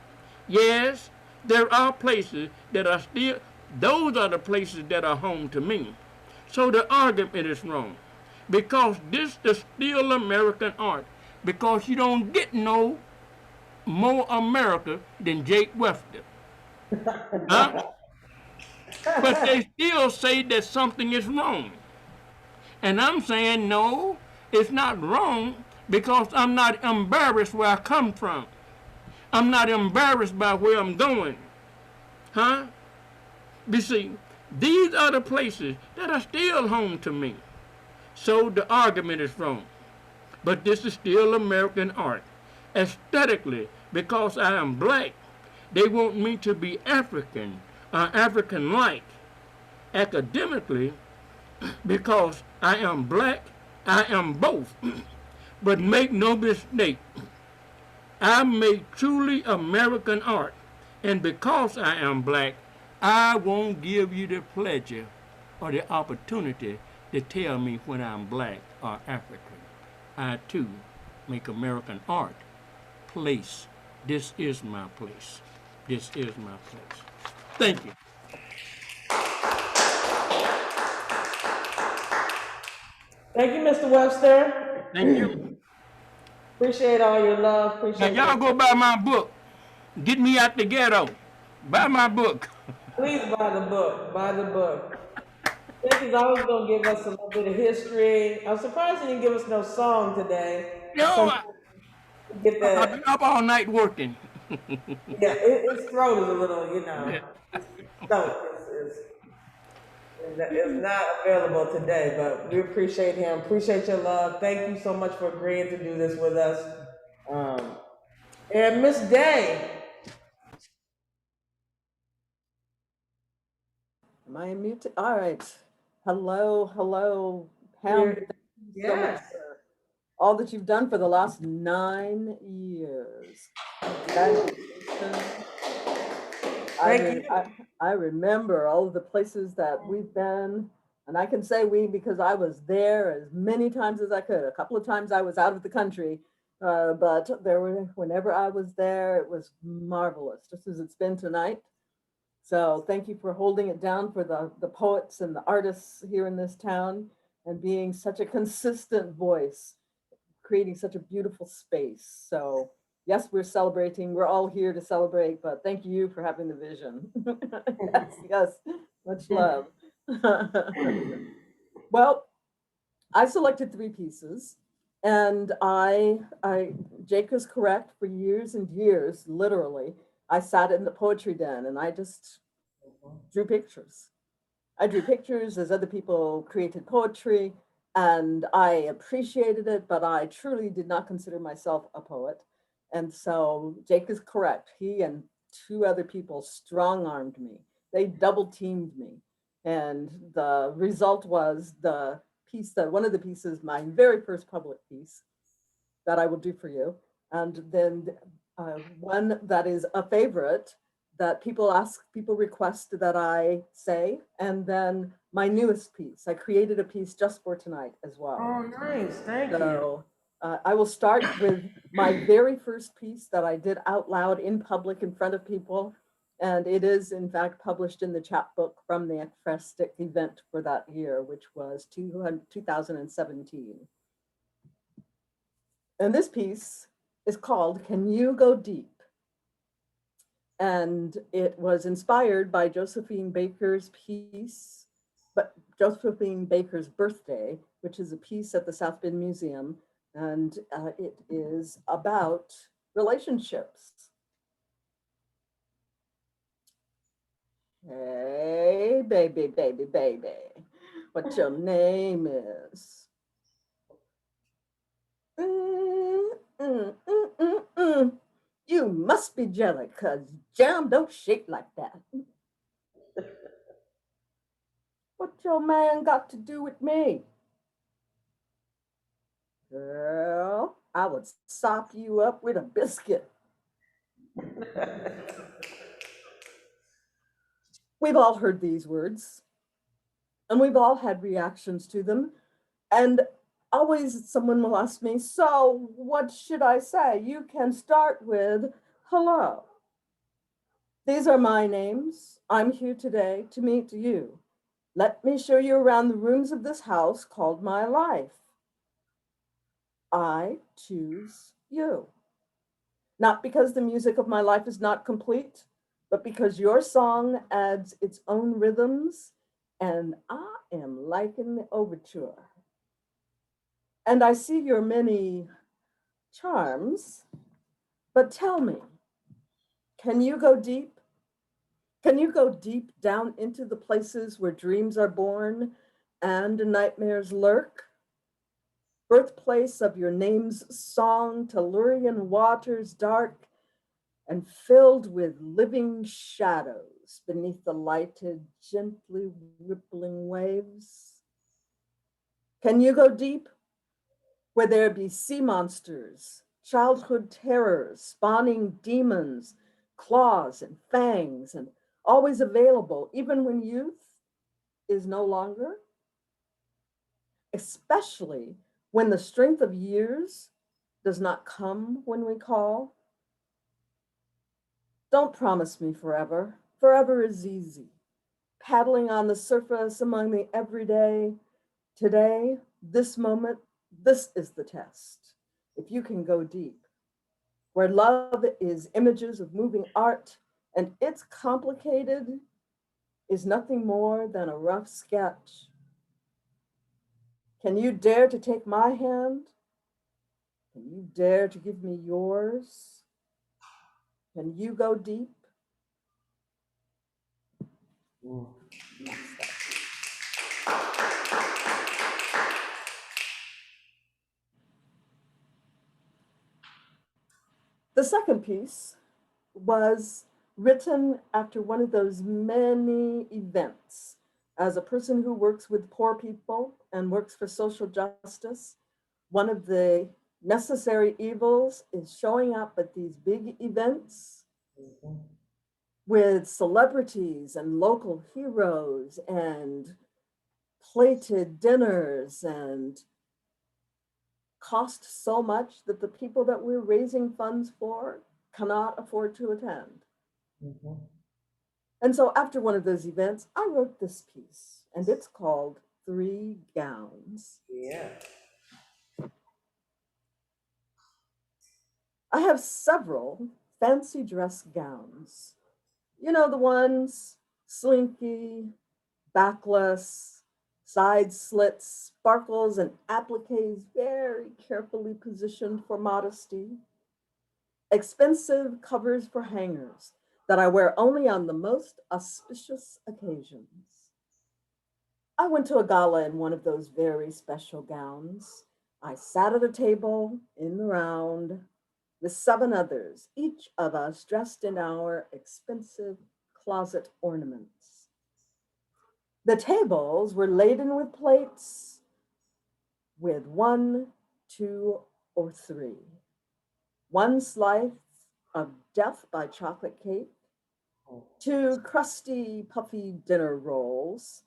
Yes, there are places that are still, those are the places that are home to me. So the argument is wrong. Because this is still American art. Because you don't get no more America than Jake Webster. Huh? But they still say that something is wrong. And I'm saying, no, It's not wrong because I'm not embarrassed where I come from. I'm not embarrassed by where I'm going. Huh? You see, these are the places that are still home to me. So the argument is wrong. But this is still American art. Aesthetically, because I am black, they want me to be African or African-like. Academically, because I am black, I am both. But make no mistake, I make truly American art. And because I am black, I won't give you the pleasure or the opportunity to tell me when I'm black or African. I too make American art. Place. This is my place. This is my place. Thank you. Thank you, Mr. Webster. Thank you. Appreciate all your love. Now Appreciate y'all go buy my book. Get me out the ghetto. Buy my book. Please buy the book. Buy the book. Jackie's always gonna give us a little bit of history. I'm surprised he didn't give us no song today. No, Sometimes we get I've that. been up all night working. Yeah, his throat is a little, you know, his throat is not available today, but we appreciate him. Appreciate your love. Thank you so much for agreeing to do this with us. And Miss Day. Am I muted? All right. Hello, hello, Pam. Thank you so much Yes. for all that you've done for the last 9 years. Congratulations. Thank you. I remember all of the places that we've been, and I can say we because I was there as many times as I could. A couple of times I was out of the country, but whenever I was there, it was marvelous, just as it's been tonight. So thank you for holding it down for the poets and the artists here in this town and being such a consistent voice, creating such a beautiful space. So yes, we're celebrating. We're all here to celebrate, but thank you for having the vision. yes, much love. Well, I selected 3 pieces, and Jake was correct. For years and years, literally, I sat in the poetry den and I just drew pictures. I drew pictures as other people created poetry, and I appreciated it, but I truly did not consider myself a poet. And so Jake is correct. He and 2 other people strong-armed me. They double-teamed me. And the result was one of the pieces, my very first public piece that I will do for you. And then one that is a favorite that people request that I say, and then my newest piece. I created a piece just for tonight as well. Oh, nice. Thank you. So I will start with my very first piece that I did out loud in public in front of people. And it is, in fact, published in the chapbook from the Ekphrastic event for that year, which was 2017. And this piece is called Can You Go Deep? And it was inspired by Josephine Baker's piece, but Josephine Baker's Birthday, which is a piece at the South Bend Museum. And it is about relationships. Hey, baby, baby, baby, what your name is? You must be jelly, cause jam don't shake like that. What your man got to do with me? Girl, I would sop you up with a biscuit. We've all heard these words, and we've all had reactions to them. And always someone will ask me, so what should I say? You can start with hello. These are my names. I'm here today to meet you. Let me show you around the rooms of this house called my life. I choose you. Not because the music of my life is not complete, but because your song adds its own rhythms, and I am liking the overture. And I see your many charms, but tell me, can you go deep? Can you go deep down into the places where dreams are born and nightmares lurk? Birthplace of your name's song, Tellurian waters dark and filled with living shadows beneath the lighted, gently rippling waves. Can you go deep where there be sea monsters, childhood terrors, spawning demons, claws and fangs, and always available, even when youth is no longer? Especially when the strength of years does not come when we call. Don't promise me forever. Forever is easy. Paddling on the surface among the everyday. Today, this moment, this is the test. If you can go deep, where love is images of moving art and it's complicated is nothing more than a rough sketch. Can you dare to take my hand? Can you dare to give me yours? Can you go deep? The second piece was written after one of those many events. As a person who works with poor people and works for social justice, one of the necessary evils is showing up at these big events with celebrities and local heroes and plated dinners and cost so much that the people that we're raising funds for cannot afford to attend. And so after one of those events, I wrote this piece, and it's called 3 Gowns. Yeah. I have several fancy dress gowns. You know, the ones slinky, backless, side slits, sparkles, and appliques very carefully positioned for modesty. Expensive covers for hangers that I wear only on the most auspicious occasions. I went to a gala in one of those very special gowns. I sat at a table in the round with 7 others, each of us dressed in our expensive closet ornaments. The tables were laden with plates with 1, 2, or 3. 1 slice of death by chocolate cake, 2 crusty, puffy dinner rolls,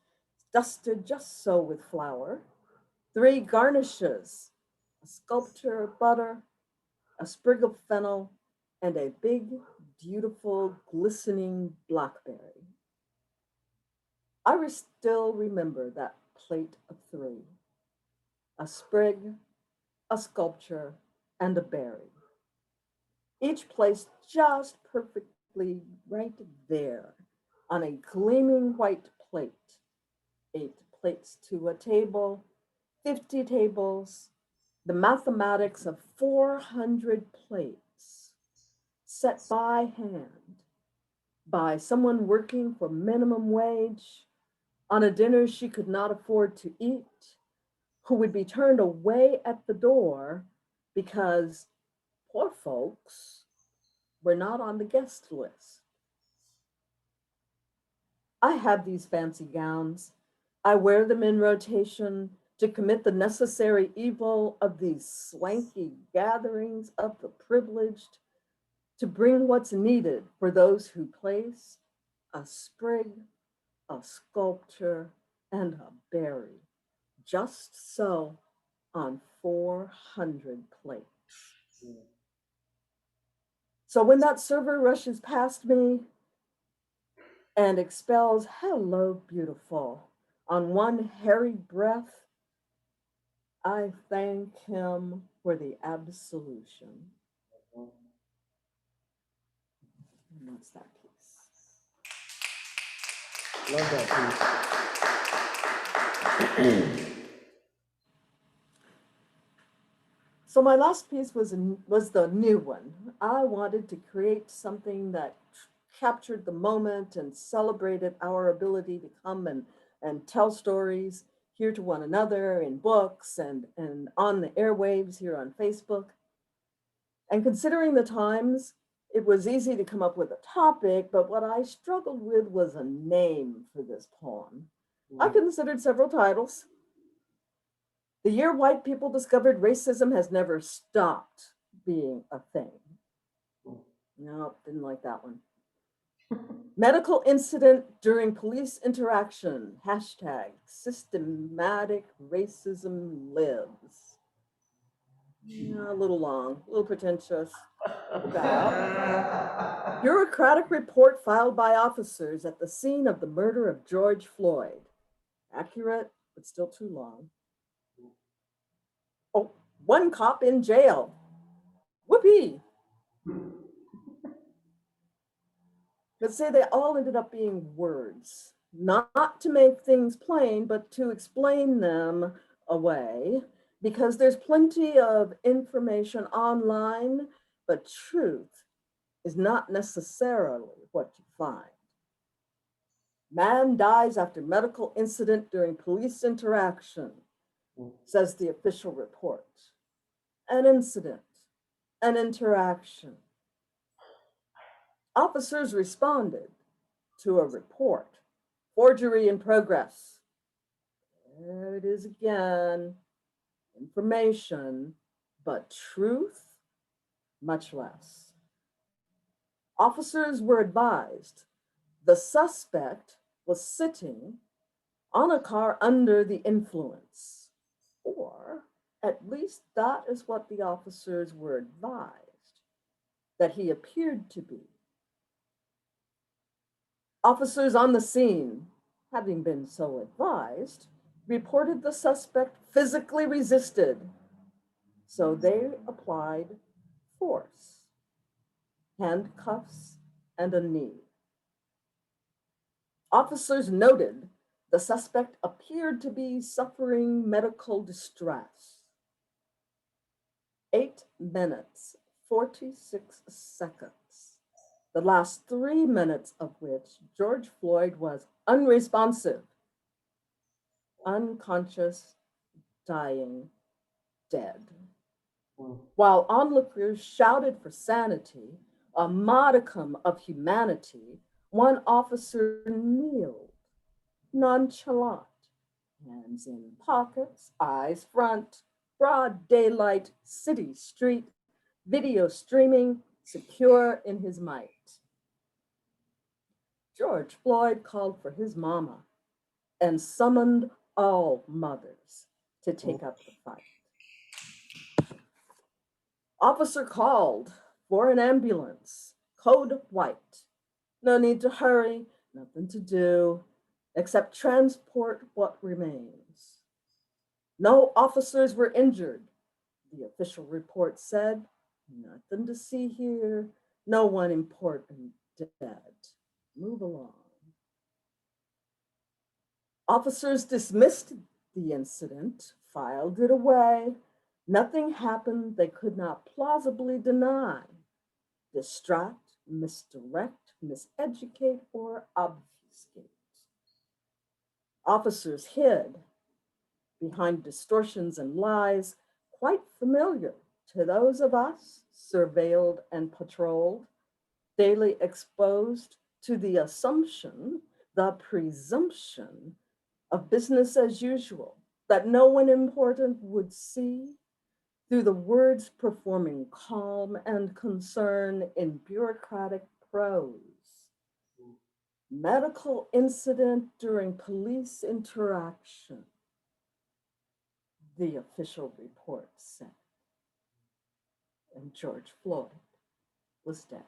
dusted just so with flour, 3 garnishes, a sculpture of butter, a sprig of fennel, and a big, beautiful, glistening blackberry. I still remember that plate of 3, a sprig, a sculpture, and a berry. Each placed just perfectly right there on a gleaming white plate. 8 plates to a table, 50 tables, the mathematics of 400 plates set by hand by someone working for minimum wage on a dinner she could not afford to eat, who would be turned away at the door because poor folks were not on the guest list. I have these fancy gowns. I wear them in rotation to commit the necessary evil of these swanky gatherings of the privileged, to bring what's needed for those who place a sprig, a sculpture, and a berry, just so, on 400 plates. So when that server rushes past me and expels "Hello, beautiful" on one hairy breath, I thank him for the absolution. And that's that piece. Love that piece. So my last piece was the new one. I wanted to create something that captured the moment and celebrated our ability to come and tell stories here to one another in books and on the airwaves here on Facebook. And considering the times, it was easy to come up with a topic, but what I struggled with was a name for this poem. I considered several titles. The year white people discovered racism has never stopped being a thing. No, didn't like that one. Medical incident during police interaction, hashtag systematic racism lives. Yeah, a little long, a little pretentious. About bureaucratic report filed by officers at the scene of the murder of George Floyd. Accurate, but still too long. Oh, one cop in jail. Whoopee. But say they all ended up being words, not to make things plain, but to explain them away, because there's plenty of information online, but truth is not necessarily what you find. Man dies after medical incident during police interaction, says the official report. An incident, an interaction. Officers responded to a report. Forgery in progress. There it is again. Information, but truth, much less. Officers were advised the suspect was sitting on a car under the influence, or at least that is what the officers were advised, that he appeared to be. Officers on the scene, having been so advised, reported the suspect physically resisted, so they applied force, handcuffs, and a knee. Officers noted the suspect appeared to be suffering medical distress. 8 minutes, 46 seconds. The last 3 minutes of which George Floyd was unresponsive, unconscious, dying, dead. While onlookers shouted for sanity, a modicum of humanity, one officer kneeled, nonchalant, hands in pockets, eyes front, broad daylight, city street, video streaming, secure in his might. George Floyd called for his mama and summoned all mothers to take up the fight. Officer called for an ambulance, code white. No need to hurry, nothing to do, except transport what remains. No officers were injured, the official report said. Nothing to see here, no one important dead. Move along. Officers dismissed the incident, filed it away. Nothing happened they could not plausibly deny. Distract, misdirect, miseducate, or obfuscate. Officers hid behind distortions and lies quite familiar to those of us surveilled and patrolled, daily exposed to the assumption, the presumption of business as usual, that no one important would see, through the words performing calm and concern in bureaucratic prose. Medical incident during police interaction, the official report said. And George Floyd was dead.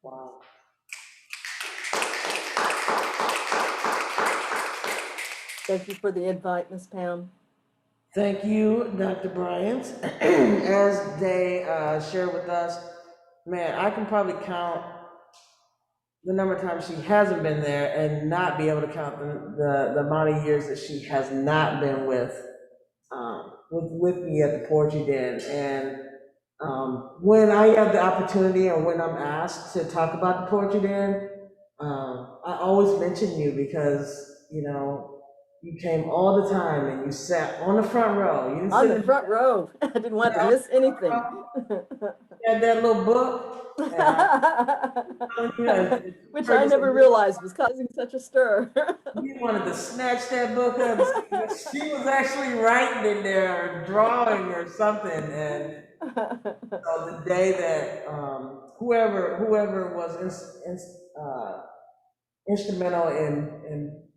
Wow. Thank you for the invite, Ms. Pam. Thank you, Dr. Bryant. As they shared with us, man, I can probably count the number of times she hasn't been there and not be able to count the amount of years that she has not been with with me at the Poetry Den. And when I have the opportunity or when I'm asked to talk about the Poetry Den, I always mention you because, you know, you came all the time and you sat on the front row. You didn't On sit the in front row. I didn't want to miss anything. you had that little book. And Which I never realized was causing such a stir. you wanted to snatch that book up. She was actually writing in there, or drawing or something. And so the day that whoever was instrumental in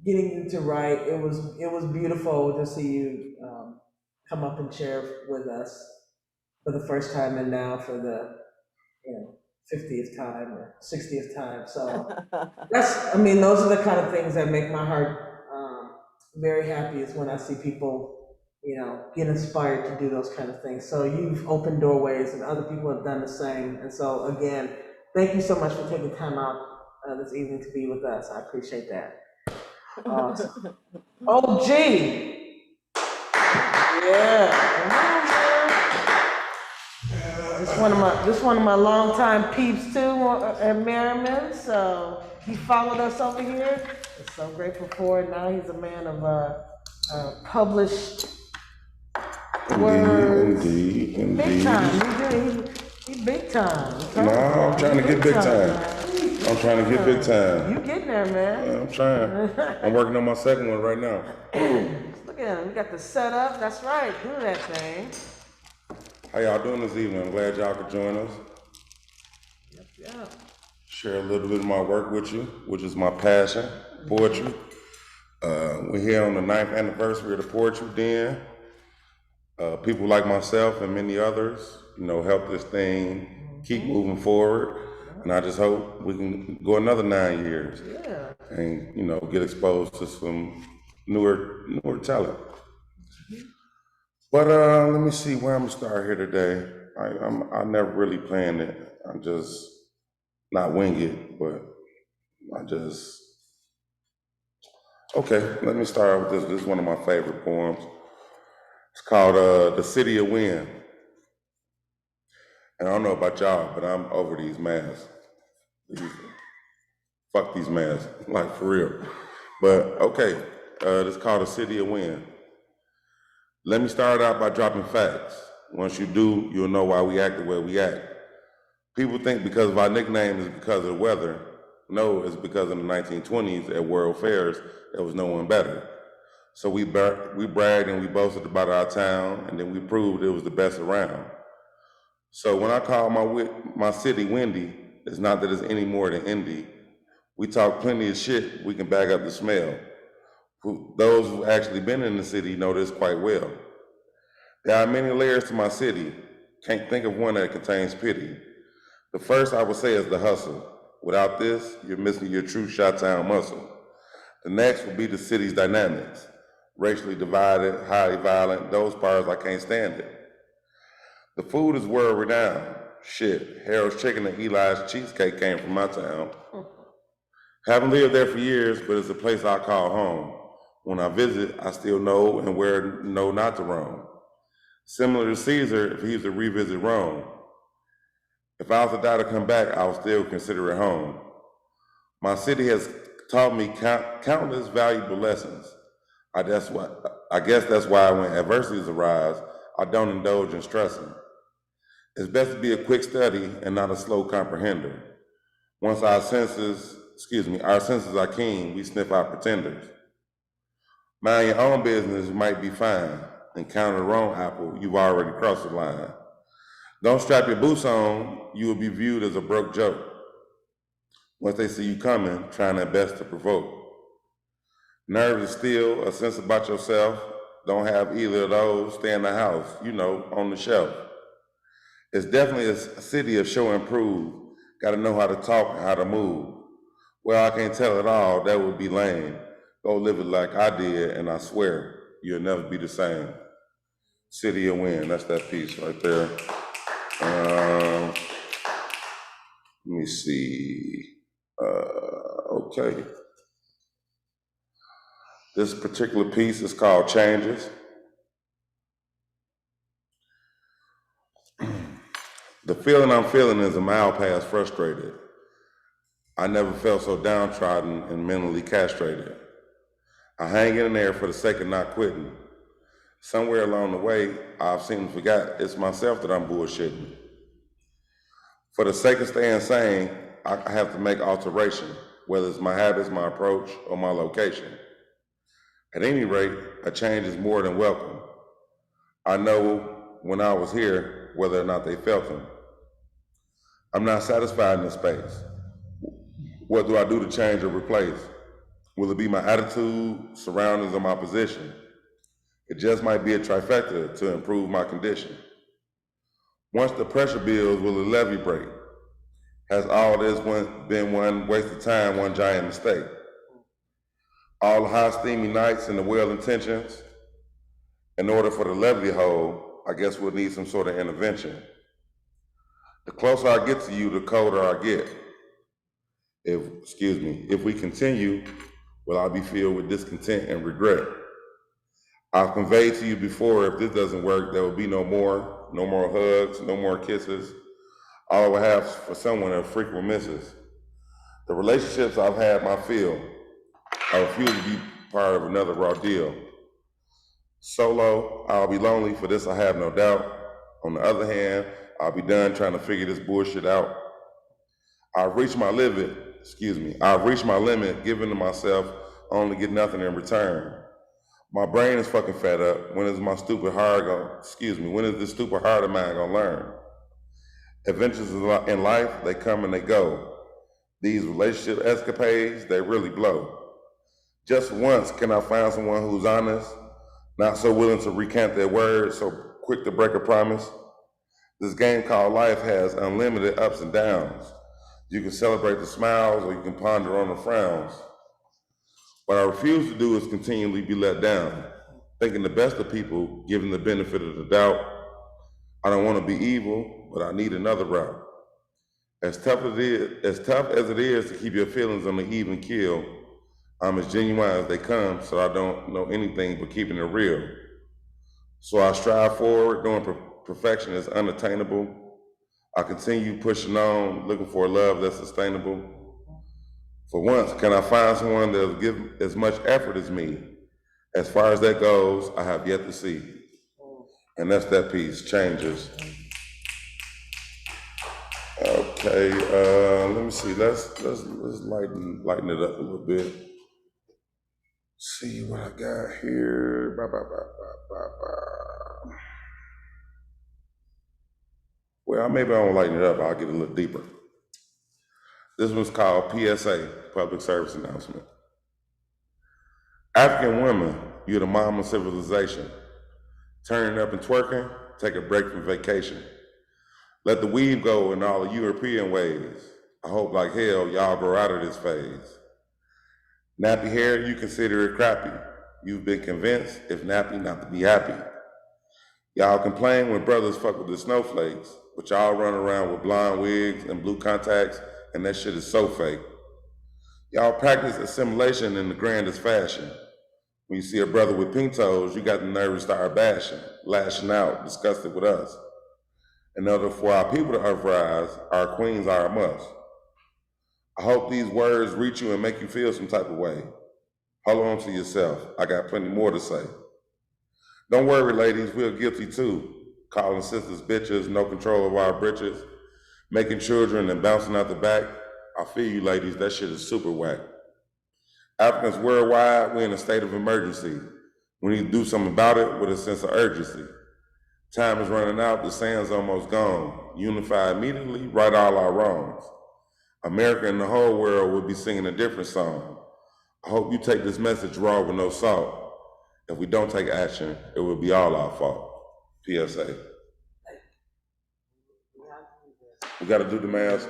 getting you to write, it was beautiful to see you come up and share with us for the first time, and now for the 50th time or 60th time. So those are the kind of things that make my heart very happy, is when I see people, get inspired to do those kind of things. So you've opened doorways and other people have done the same. And so again, thank you so much for taking time out this evening to be with us. I appreciate that. Awesome. Oh, gee. Yeah. Come on, man. This one of my longtime peeps too at Merriman. So he followed us over here. I'm so grateful for it. Now he's a man of published words. Indeed. Big time. He big time. No, I'm trying to get big time. I'm trying to get big time. You getting there, man. Yeah, I'm trying. I'm working on my second one right now. Look at him. We got the setup. That's right. Do that thing. How y'all doing this evening? I'm glad y'all could join us. Yep. Share a little bit of my work with you, which is my passion, poetry. We're here on the 9th anniversary of the Poetry Den. People like myself and many others, help this thing keep moving forward. And I just hope we can go another 9 years. Yeah. And, get exposed to some newer talent. But let me see where I'm gonna start here today. I never really planned it. I just not wing it, but okay, let me start out with this. This is one of my favorite poems. It's called The City of Wind. And I don't know about y'all, but I'm over these masks. Fuck these masks, like for real. But okay, this is called The City of Wind. Let me start out by dropping facts. Once you do, you'll know why we act the way we act. People think because of our nickname is because of the weather. No, it's because in the 1920s at World Fairs, there was no one better. So we bragged and we boasted about our town, and then we proved it was the best around. So when I call my city windy, it's not that it's any more than Indy. We talk plenty of shit, we can back up the smell. Those who've actually been in the city know this quite well. There are many layers to my city. Can't think of one that contains pity. The first I would say is the hustle. Without this, you're missing your true Chi-Town muscle. The next will be the city's dynamics. Racially divided, highly violent, those parts I can't stand it. The food is world renowned. Shit, Harold's Chicken and Eli's Cheesecake came from my town. Haven't lived there for years, but it's a place I call home. When I visit, I still know and where know not to roam. Similar to Caesar, if he was to revisit Rome. If I was to die to come back, I would still consider it home. My city has taught me countless valuable lessons. I guess that's why when adversities arise, I don't indulge in stressing. It's best to be a quick study and not a slow comprehender. Once our senses are keen, we sniff out pretenders. Mind your own business might be fine. Encounter the wrong apple, you've already crossed the line. Don't strap your boots on, you will be viewed as a broke joke. Once they see you coming, trying their best to provoke. Nerves is still, a sense about yourself. Don't have either of those, stay in the house, on the shelf. It's definitely a city of show and prove. Gotta know how to talk and how to move. Well, I can't tell it all, that would be lame. Go live it like I did, and I swear, you'll never be the same. City of Wind, that's that piece right there. Let me see. Okay. This particular piece is called Changes. The feeling I'm feeling is a mile past frustrated. I never felt so downtrodden and mentally castrated. I hang in there for the sake of not quitting. Somewhere along the way, I've seemed to forget it's myself that I'm bullshitting. For the sake of staying sane, I have to make alteration, whether it's my habits, my approach, or my location. At any rate, a change is more than welcome. I know when I was here whether or not they felt them. I'm not satisfied in this space. What do I do to change or replace? Will it be my attitude, surroundings, or my position? It just might be a trifecta to improve my condition. Once the pressure builds, will the levee break? Has all this been one waste of time, one giant mistake? All the high steamy nights and the well intentions? In order for the levee to hold, I guess we'll need some sort of intervention. The closer I get to you, the colder I get. If we continue, will I be filled with discontent and regret? I've conveyed to you before, if this doesn't work, there will be no more hugs, no more kisses. All I will have for someone are frequent misses. The relationships I've had my fill. I refuse to be part of another raw deal. Solo, I'll be lonely, for this I have no doubt. On the other hand, I'll be done trying to figure this bullshit out. I've reached my limit, giving to myself, only get nothing in return. My brain is fucking fed up. When is this stupid heart of mine gonna learn? Adventures in life, they come and they go. These relationship escapades, they really blow. Just once, can I find someone who's honest, not so willing to recant their words, so quick to break a promise? This game called life has unlimited ups and downs. You can celebrate the smiles or you can ponder on the frowns. What I refuse to do is continually be let down, thinking the best of people, giving the benefit of the doubt. I don't want to be evil, but I need another route. As tough as it is to keep your feelings on the even keel, I'm as genuine as they come, so I don't know anything but keeping it real. So I strive forward, knowing perfection is unattainable. I continue pushing on, looking for a love that's sustainable. For once, can I find someone that'll give as much effort as me? As far as that goes, I have yet to see. And that's that piece, Changes. Okay, let me see. Let's lighten it up a little bit. See what I got here. Well, maybe I won't lighten it up. I'll get a little deeper. This one's called PSA, Public Service Announcement. African women, you're the mom of civilization. Turning up and twerking, take a break from vacation. Let the weave go in all the European ways. I hope like hell y'all grow out of this phase. Nappy hair, you consider it crappy. You've been convinced, if nappy, not to be happy. Y'all complain when brothers fuck with the snowflakes, but y'all run around with blonde wigs and blue contacts, and that shit is so fake. Y'all practice assimilation in the grandest fashion. When you see a brother with pink toes, you got the nerve to start bashing, lashing out, disgusted with us. In order for our people to uprise, our queens are a must. I hope these words reach you and make you feel some type of way. Hold on to yourself. I got plenty more to say. Don't worry, ladies, we're guilty too. Calling sisters bitches, no control of our britches, making children and bouncing out the back. I feel you, ladies, that shit is super whack. Africans worldwide, we're in a state of emergency. We need to do something about it with a sense of urgency. Time is running out, the sand's almost gone. Unify immediately, right all our wrongs. America and the whole world will be singing a different song. I hope you take this message raw with no salt. If we don't take action, it will be all our fault. PSA. We got to do the math.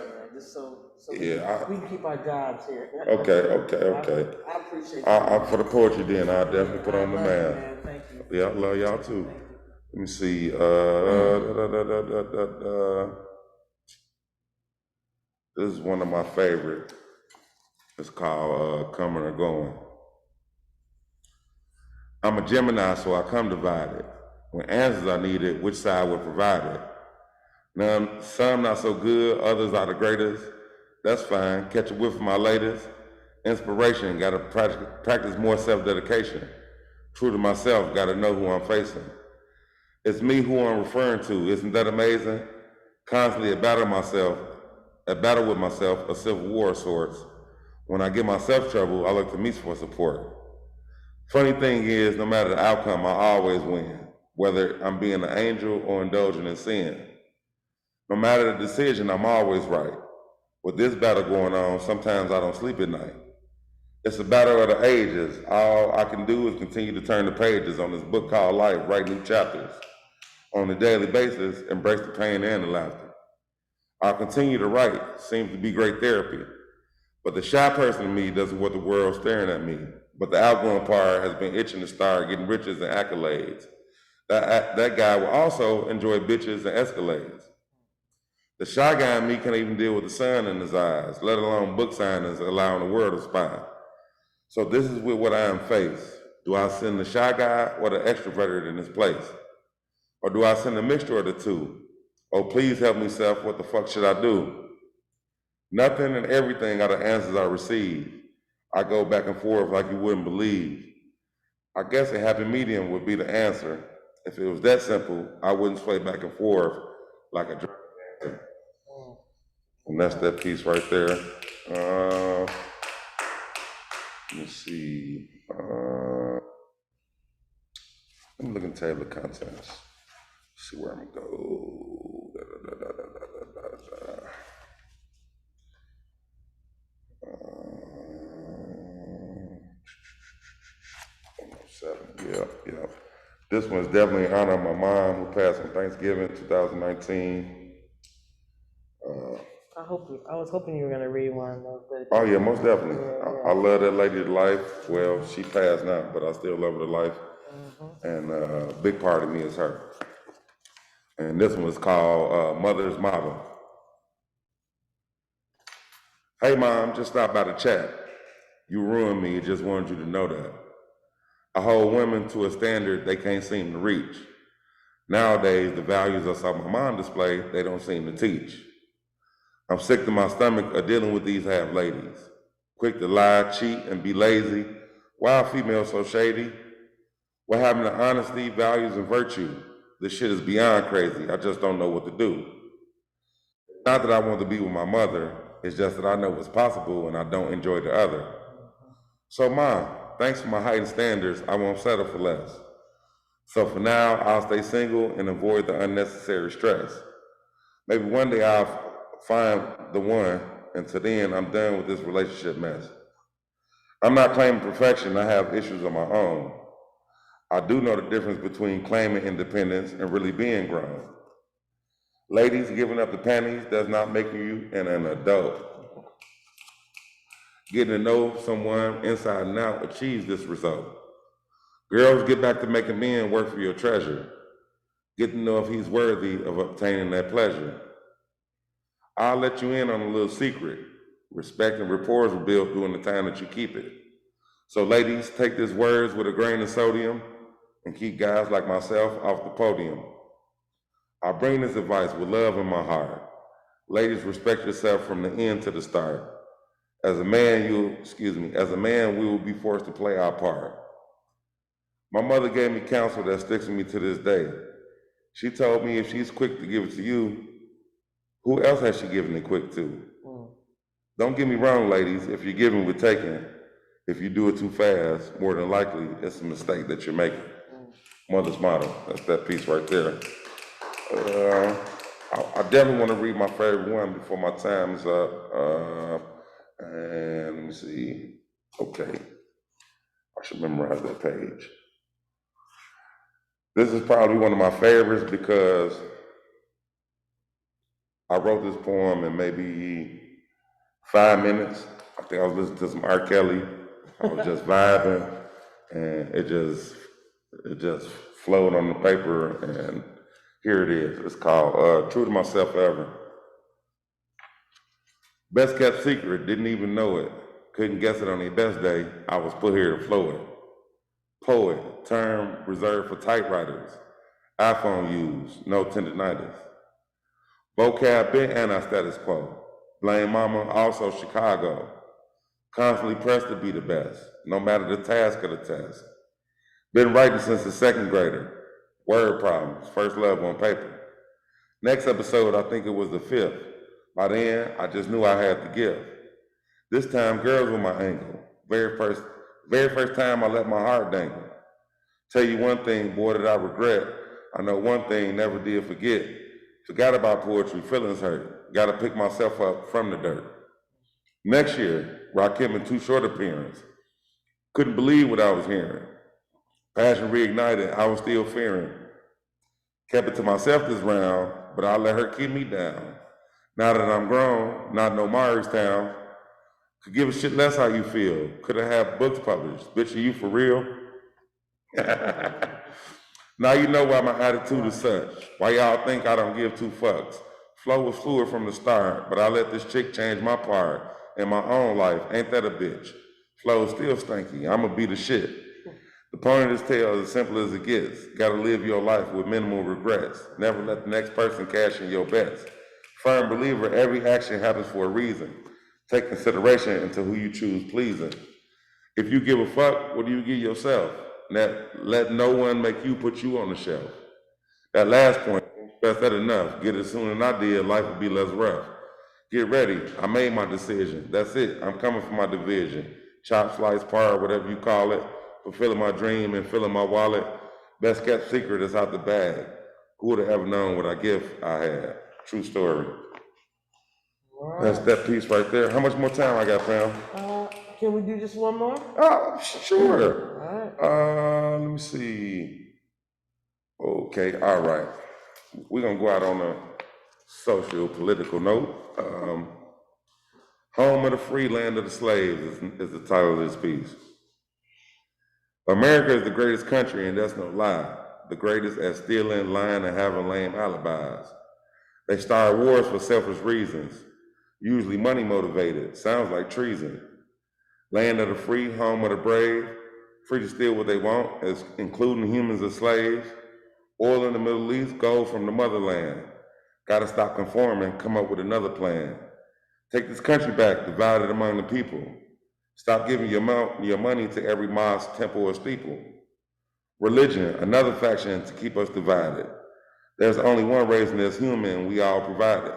Yeah, we can keep our jobs here. Okay. I appreciate it. For the poetry then, I'll definitely put on the math. Man, thank you. Yeah, I love y'all too. Let me see. This is one of my favorite. It's called Coming or Going. I'm a Gemini, so I come divided. When answers are needed, which side will provide it? Now, some not so good, others are the greatest. That's fine. Catch a whiff of my latest. Inspiration, gotta practice more self-dedication. True to myself, gotta know who I'm facing. It's me who I'm referring to. Isn't that amazing? Constantly at battle with myself, a civil war of sorts. When I get myself trouble, I look to me for support. Funny thing is, no matter the outcome, I always win, whether I'm being an angel or indulging in sin. No matter the decision, I'm always right. With this battle going on, sometimes I don't sleep at night. It's a battle of the ages. All I can do is continue to turn the pages on this book called life, write new chapters. On a daily basis, embrace the pain and the laughter. I'll continue to write, seems to be great therapy. But the shy person in me doesn't want the world staring at me. But the outgoing part has been itching to start getting riches and accolades. That guy will also enjoy bitches and escalades. The shy guy in me can't even deal with the sun in his eyes, let alone book signings allowing the world to spy. So this is with what I am faced. Do I send the shy guy or the extroverted in his place? Or do I send a mixture of the two? Oh, please help me, self, what the fuck should I do? Nothing and everything are the answers I receive. I go back and forth like you wouldn't believe. I guess a happy medium would be the answer. If it was that simple, I wouldn't sway back and forth like a drunk dancer. And that's that piece right there. Let me see. Let me look in the table of contents. See where I'm gonna go. Yeah. This one's definitely in honor of my mom who passed on Thanksgiving 2019. I was hoping you were gonna read one. Oh yeah, most definitely. I love that lady to life. Well, she passed now, but I still love her to life. And a big part of me is her. And this one was called Mother's Model. Hey mom, just stopped by to chat. You ruined me, just wanted you to know that. I hold women to a standard they can't seem to reach. Nowadays, the values I saw my mom display, they don't seem to teach. I'm sick to my stomach of dealing with these half ladies. Quick to lie, cheat, and be lazy. Why are females so shady? What happened to honesty, values, and virtue? This shit is beyond crazy. I just don't know what to do. Not that I want to be with my mother, it's just that I know what's possible and I don't enjoy the other. So Mom, thanks for my heightened standards, I won't settle for less. So for now, I'll stay single and avoid the unnecessary stress. Maybe one day I'll find the one, and to then I'm done with this relationship mess. I'm not claiming perfection, I have issues of my own. I do know the difference between claiming independence and really being grown. Ladies, giving up the panties does not make you an adult. Getting to know someone inside and out achieves this result. Girls, get back to making men work for your treasure. Get to know if he's worthy of obtaining that pleasure. I'll let you in on a little secret. Respect and rapport are built during the time that you keep it. So ladies, take these words with a grain of sodium and keep guys like myself off the podium. I bring this advice with love in my heart. Ladies, respect yourself from the end to the start. As a man, we will be forced to play our part. My mother gave me counsel that sticks with me to this day. She told me if she's quick to give it to you, who else has she given it quick to? Don't get me wrong, ladies, if you're giving with taking, if you do it too fast, more than likely, it's a mistake that you're making. Mother's Model, that's that piece right there. I definitely want to read my favorite one before my time is up. And let me see. Okay. I should memorize that page. This is probably one of my favorites because I wrote this poem in maybe 5 minutes. I think I was listening to some R. Kelly. I was just vibing, and it just flowed on the paper, and here it is. It's called True to Myself Forever. Best kept secret, didn't even know it. Couldn't guess it on their best day. I was put here to flow it. Poet, term reserved for typewriters. iPhone use, no tendinitis. Vocab been anti-status quo. Blame mama, also Chicago. Constantly pressed to be the best, no matter the task of the test. Been writing since the second grader. Word problems, first love on paper. Next episode, I think it was the 5th. By then, I just knew I had the gift. This time, girls were my angle. Very first time I let my heart dangle. Tell you one thing, boy, that I regret. I know one thing, never did forget. Forgot about poetry, feelings hurt. Gotta pick myself up from the dirt. Next year, Rakim in Too Short appearance. Couldn't believe what I was hearing. Passion reignited, I was still fearing. Kept it to myself this round, but I let her keep me down. Now that I'm grown, not no Myerstown, could give a shit less how you feel. Could have had books published. Bitch, are you for real? Now you know why my attitude is such. Why y'all think I don't give two fucks. Flow was fluid from the start, but I let this chick change my part in my own life. Ain't that a bitch? Flow's still stanky. I'ma be the shit. The point of this tale is as simple as it gets. Gotta live your life with minimal regrets. Never let the next person cash in your bets. Firm believer, every action happens for a reason. Take consideration into who you choose pleasing. If you give a fuck, what do you give yourself? Let no one make you put you on the shelf. That last point, that's that enough. Get it sooner than I did, life would be less rough. Get ready, I made my decision. That's it, I'm coming for my division. Chop, slice, par, whatever you call it. Fulfilling my dream and filling my wallet. Best kept secret is out the bag. Who would have ever known what a gift I had? True story. Wow. That's that piece right there. How much more time I got, Pam? Can we do just one more? Oh, sure. All right. Let me see. Okay, all right. We're gonna go out on a social political note. Home of the free, land of the slaves is the title of this piece. America is the greatest country, and that's no lie. The greatest at stealing, lying, and having lame alibis. They start wars for selfish reasons, usually money motivated. Sounds like treason. Land of the free, home of the brave, free to steal what they want, as including humans as slaves. Oil in the Middle East, gold from the motherland. Gotta stop conforming, come up with another plan. Take this country back, divide it among the people. Stop giving your money to every mosque, temple, or steeple. Religion, another faction to keep us divided. There's only one race, and that's human, and we all provide it.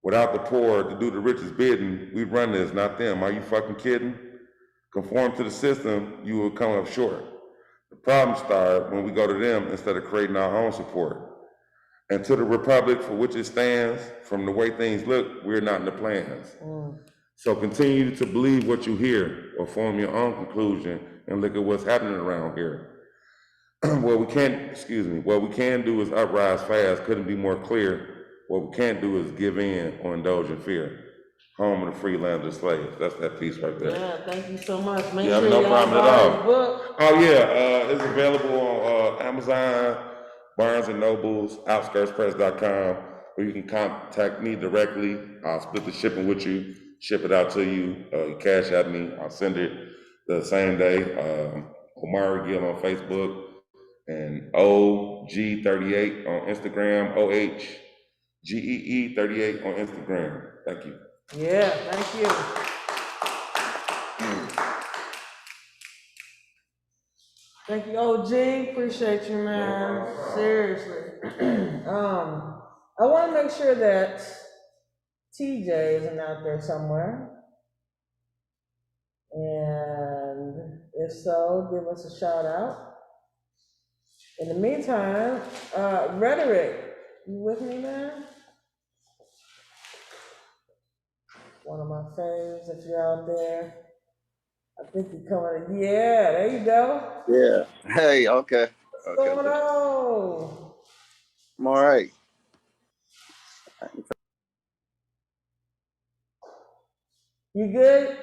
Without the poor to do the rich's bidding, we run this, not them. Are you fucking kidding? Conform to the system, you will come up short. The problems start when we go to them instead of creating our own support. And to the republic for which it stands, from the way things look, we're not in the plans. So continue to believe what you hear or form your own conclusion and look at what's happening around here. What we can do is uprise fast, couldn't be more clear. What we can't do is give in or indulge in fear. Home of the free, land of the slaves. That's that piece right there. Yeah, thank you so much. Make Yeah, sure no y'all problem at buy all. his book. Oh yeah, it's available on Amazon, Barnes and Nobles, outskirtspress.com, or you can contact me directly. I'll split the shipping with you, ship it out to you. You cash at me, I'll send it the same day. Omari Gill on Facebook and OG38 on Instagram, OHGEE38 on Instagram. Thank you. Yeah, thank you. Thank you, OG. Appreciate you, man. Seriously. I want to make sure that TJ isn't out there somewhere. And if so, give us a shout out. In the meantime, Rhetoric, you with me, man? One of my faves, if you're out there. I think you're coming. Yeah, there you go. Yeah. Hey, okay. What's going on? I'm all right. You good?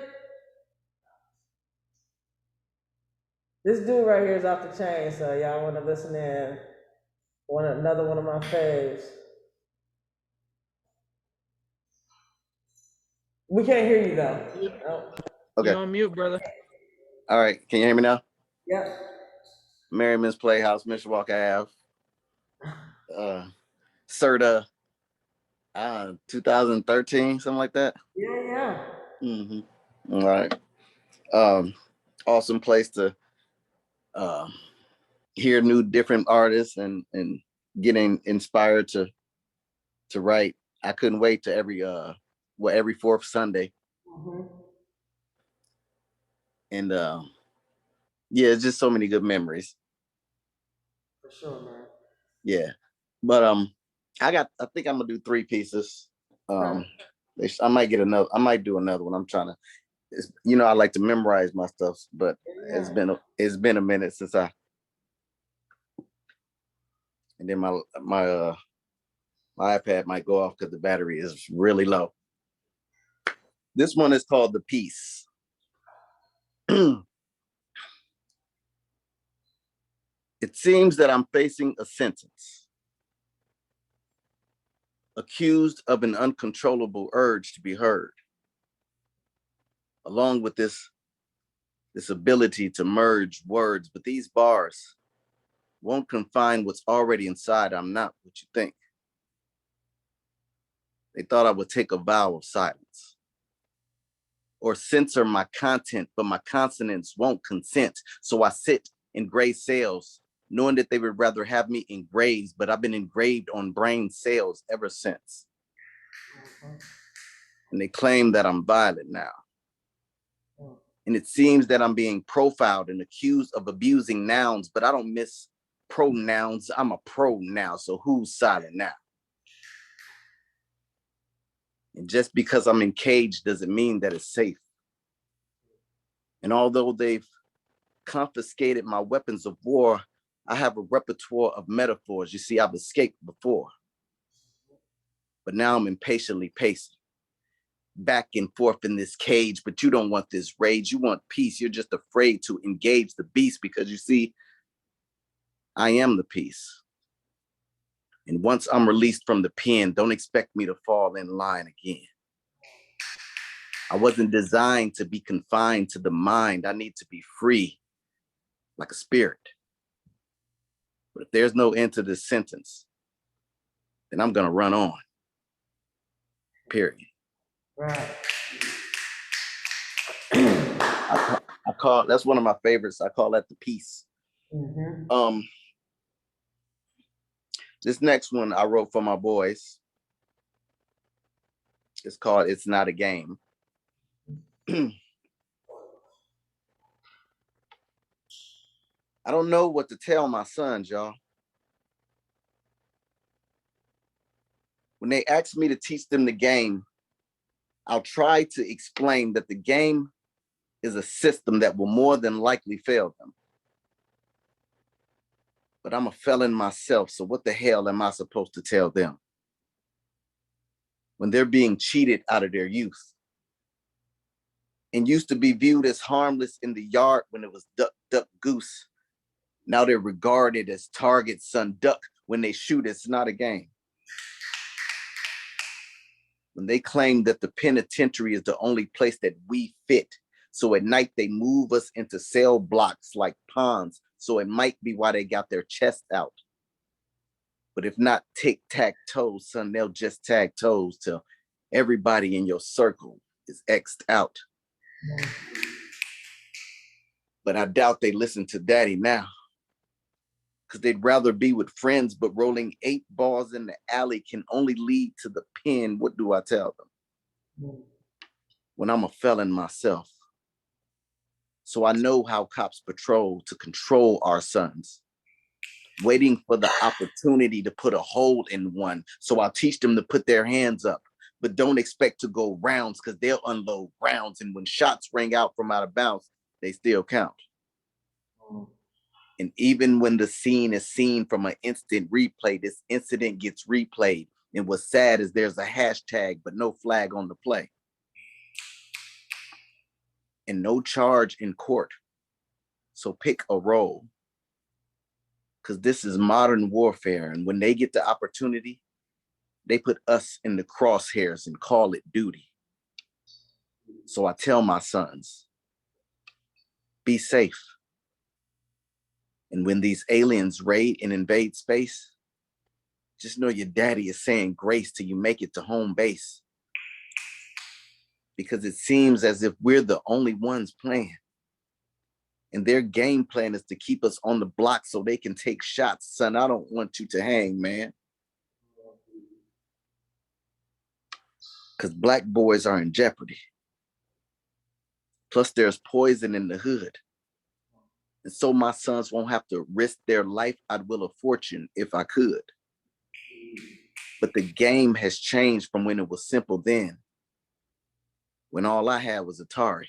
This dude right here is off the chain, so y'all want to listen in. Another one of my faves. We can't hear you though. Oh. Okay. You're on mute, brother. All right. Can you hear me now? Yep. Merriman's Playhouse, Mishawaka Ave. Serta, 2013, something like that. Yeah. Mm-hmm. All right. Awesome place to hear new different artists and getting inspired to write. I couldn't wait to every fourth Sunday. Mm-hmm. And yeah, it's just so many good memories. For sure, man. Yeah. But I think I'm gonna do 3 pieces. Okay. I might do another one. I'm trying to, I like to memorize my stuff, but it's been a minute since and then my iPad might go off because the battery is really low. This one is called The Piece. It seems that I'm facing a sentence, accused of an uncontrollable urge to be heard, along with this ability to merge words, but these bars won't confine what's already inside. I'm not what you think. They thought I would take a vow of silence or censor my content, but my consonants won't consent. So I sit in gray cells, knowing that they would rather have me engraved, but I've been engraved on brain cells ever since. And they claim that I'm violent now. And it seems that I'm being profiled and accused of abusing nouns, but I don't miss pronouns. I'm a pro now, so who's silent now? And just because I'm encaged doesn't mean that it's safe. And although they've confiscated my weapons of war, I have a repertoire of metaphors. You see, I've escaped before. But now I'm impatiently pacing back and forth in this cage, but you don't want this rage. You want peace. You're just afraid to engage the beast because you see, I am the peace. And once I'm released from the pen, don't expect me to fall in line again. I wasn't designed to be confined to the mind. I need to be free, like a spirit. But if there's no end to this sentence, then I'm gonna run on. Period. Right. I call that's one of my favorites. I call that the piece. Mm-hmm. This next one I wrote for my boys. It's called It's Not a Game. I don't know what to tell my sons, y'all. When they ask me to teach them the game, I'll try to explain that the game is a system that will more than likely fail them. But I'm a felon myself, so what the hell am I supposed to tell them? When they're being cheated out of their youth and used to be viewed as harmless in the yard when it was duck, duck, goose. Now they're regarded as target, son, duck. When they shoot, it's not a game. When they claim that the penitentiary is the only place that we fit. So at night, they move us into cell blocks like pawns. So it might be why they got their chest out. But if not tic-tac-toe, son, they'll just tag toes till everybody in your circle is X'd out. But I doubt they listen to daddy now. Because they'd rather be with friends, but rolling 8 balls in the alley can only lead to the pen. What do I tell them? When I'm a felon myself. So I know how cops patrol to control our sons, waiting for the opportunity to put a hole in one. So I'll teach them to put their hands up, but don't expect to go rounds because they'll unload rounds. And when shots ring out from out of bounds, they still count. And even when the scene is seen from an instant replay, this incident gets replayed. And what's sad is there's a hashtag, but no flag on the play. And no charge in court. So pick a role. Because this is modern warfare. And when they get the opportunity, they put us in the crosshairs and call it duty. So I tell my sons, be safe. And when these aliens raid and invade space, Just know your daddy is saying grace till you make it to home base. Because it seems as if we're the only ones playing. And their game plan is to keep us on the block so they can take shots. Son, I don't want you to hang, man. Because black boys are in jeopardy. Plus there's poison in the hood. And so my sons won't have to risk their life. I'd will a fortune if I could. But the game has changed from when it was simple then, when all I had was Atari.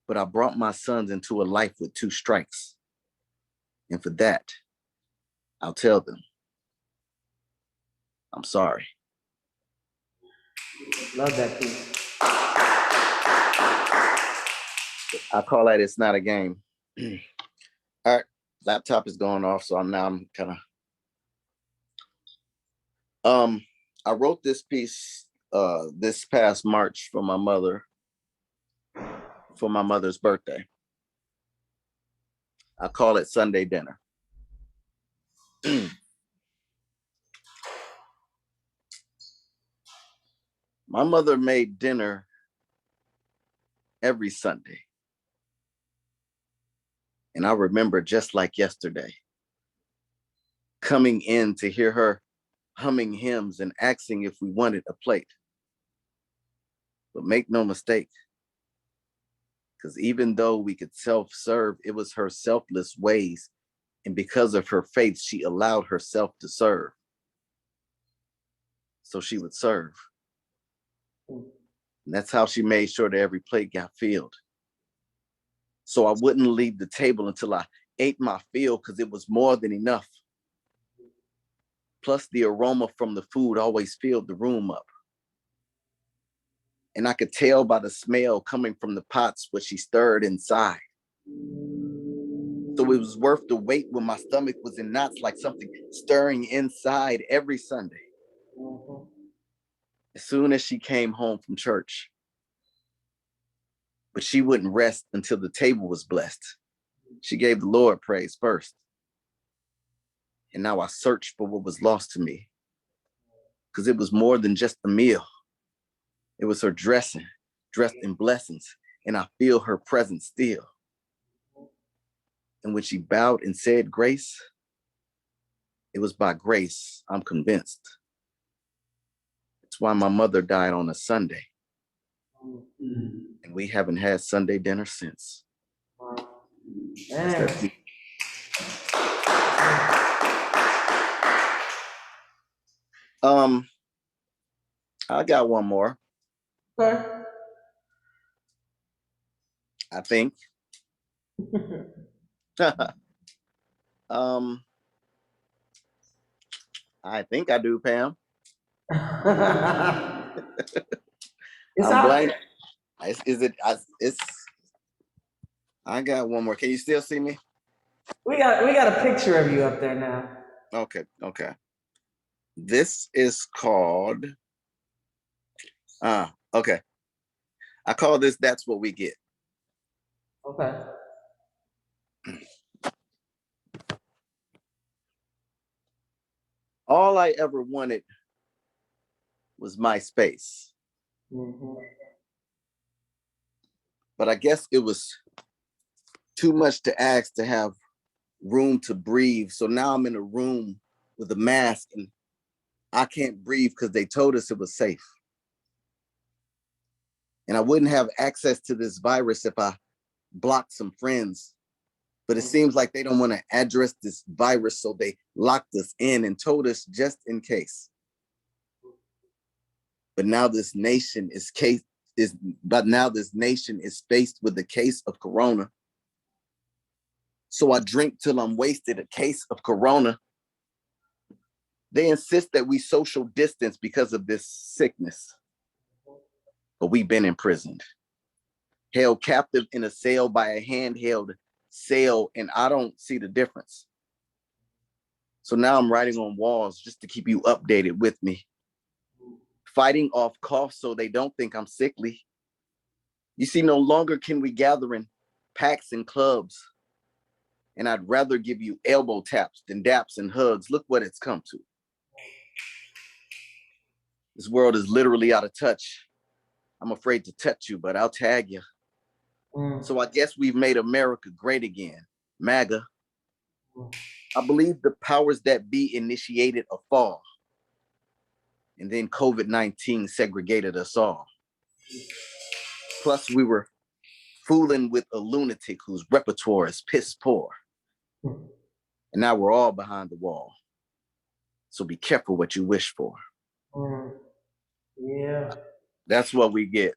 But I brought my sons into a life with 2 strikes. And for that, I'll tell them, I'm sorry. Love that piece. I call that It's Not a Game. All right, laptop is going off, so I'm kind of, I wrote this piece this past March for my mother's birthday. I call it Sunday Dinner. My mother made dinner every Sunday. And I remember just like yesterday, coming in to hear her humming hymns and asking if we wanted a plate. But make no mistake, because even though we could self-serve, it was her selfless ways. And because of her faith, she allowed herself to serve. So she would serve. And that's how she made sure that every plate got filled. So I wouldn't leave the table until I ate my fill, because it was more than enough. Plus the aroma from the food always filled the room up. And I could tell by the smell coming from the pots what she stirred inside. So it was worth the wait when my stomach was in knots, like something stirring inside every Sunday. As soon as she came home from church. But she wouldn't rest until the table was blessed. She gave the Lord praise first. And now I searched for what was lost to me. Because it was more than just a meal. It was her dressed in blessings. And I feel her presence still. And when she bowed and said grace, it was by grace, I'm convinced. It's why my mother died on a Sunday. And we haven't had Sunday dinner since. I got one more. Okay. I think. I think I do, Pam. I'm blank. I got one more. Can you still see me? We got a picture of you up there now. Okay. This is called, okay. I call this That's What We Get. Okay. All I ever wanted was my space. But I guess it was too much to ask to have room to breathe. So now I'm in a room with a mask and I can't breathe because they told us it was safe. And I wouldn't have access to this virus if I blocked some friends. But it seems like they don't want to address this virus, so they locked us in and told us just in case. But now this nation is faced with a case of corona. So I drink till I'm wasted, a case of corona. They insist that we social distance because of this sickness. But we've been imprisoned, held captive in a cell by a handheld sail, and I don't see the difference. So now I'm writing on walls just to keep you updated with me. Fighting off coughs so they don't think I'm sickly. You see, no longer can we gather in packs and clubs. And I'd rather give you elbow taps than daps and hugs. Look what it's come to. This world is literally out of touch. I'm afraid to touch you, but I'll tag you. So I guess we've made America great again. MAGA. I believe the powers that be initiated a fall. And then COVID-19 segregated us all. Plus, we were fooling with a lunatic whose repertoire is piss poor. And now we're all behind the wall. So be careful what you wish for. Yeah. That's what we get.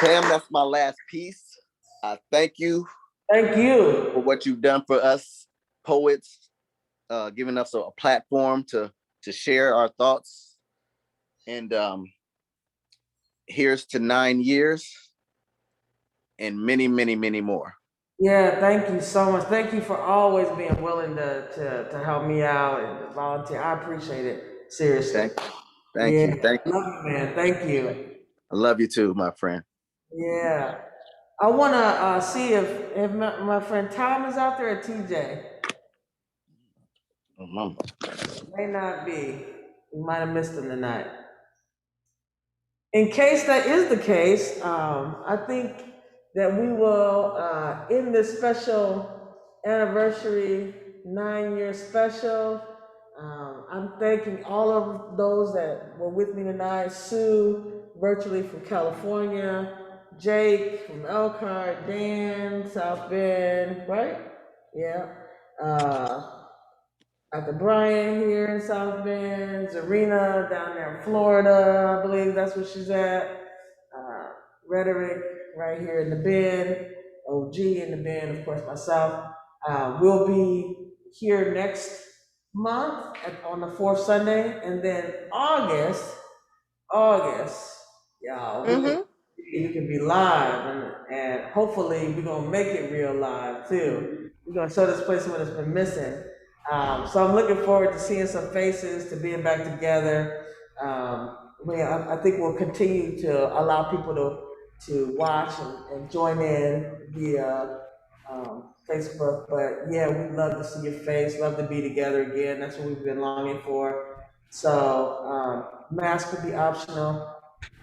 Pam, that's my last piece. I thank you. Thank you for what you've done for us poets, giving us a platform to share our thoughts. And here's to 9 years and many, many, many more. Yeah, thank you so much. Thank you for always being willing to help me out and volunteer. I appreciate it. Seriously. Thank you. Thank you. Love you, man. Thank you. I love you too, my friend. Yeah. I want to see if my friend Tom is out there or TJ. May not be. We might have missed him tonight. In case that is the case, I think that we will end this special anniversary 9-year special. I'm thanking all of those that were with me tonight. Sue, virtually from California, Jake from Elkhart, Dan, South Bend, right? Yeah. Dr. Bryant here in South Bend, Zorina down there in Florida, I believe that's where she's at. Rhetoric right here in the Bend, OG in the Bend, of course, myself. We'll be here next month on the fourth Sunday, and then August, y'all, we can be live, and hopefully we're gonna make it real live too. We're gonna show this place what it's been missing. So I'm looking forward to seeing some faces, to being back together. I think we'll continue to allow people to watch and join in via Facebook. But yeah, we'd love to see your face, love to be together again. That's what we've been longing for. So mask will be optional.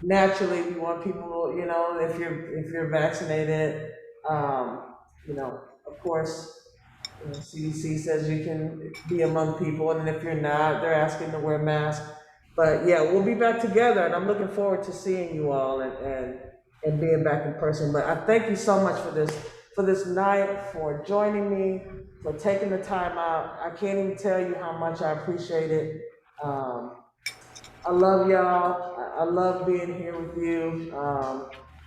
Naturally, we want people, if you're vaccinated, of course, CDC says you can be among people, and if you're not, they're asking to wear masks. But yeah, we'll be back together, and I'm looking forward to seeing you all and being back in person. But I thank you so much for this night, for joining me, for taking the time out. I can't even tell you how much I appreciate it. I love y'all. I love being here with you.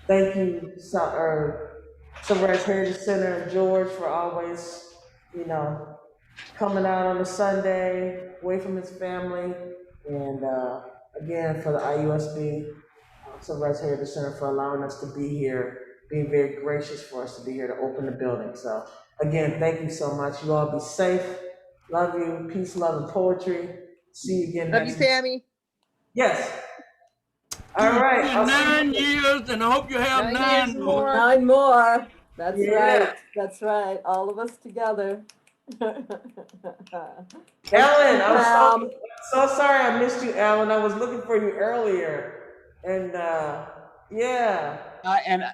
Thank you, Sunrise Heritage Center, George, for always, coming out on a Sunday, away from his family. And again, for the IUSB, Sunrise Heritage Center, for allowing us to be here, being very gracious for us to be here to open the building. So again, thank you so much. You all be safe. Love you. Peace, love, and poetry. See you again next Love you, Pammy. Yes. All right. 9 years, and I hope you have 9 more. 9 more. That's Yeah. right. That's right. All of us together. Ellen, I'm so sorry I missed you, Ellen. I was looking for you earlier. And yeah.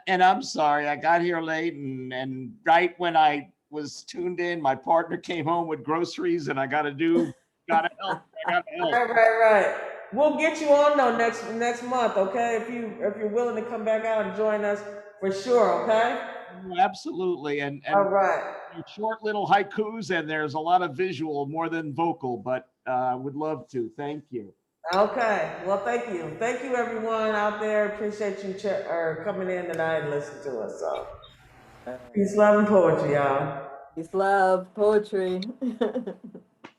And I'm sorry, I got here late, and right when I was tuned in, my partner came home with groceries, and I gotta help. Right. We'll get you on though next month, okay? If you're willing to come back out and join us for sure, okay? Absolutely. And all right. Short little haikus, and there's a lot of visual more than vocal, but would love to. Thank you. Okay. Well, thank you. Thank you, everyone out there. Appreciate you coming in tonight and listening to us. So, peace, love, and poetry, y'all. Peace, love, poetry.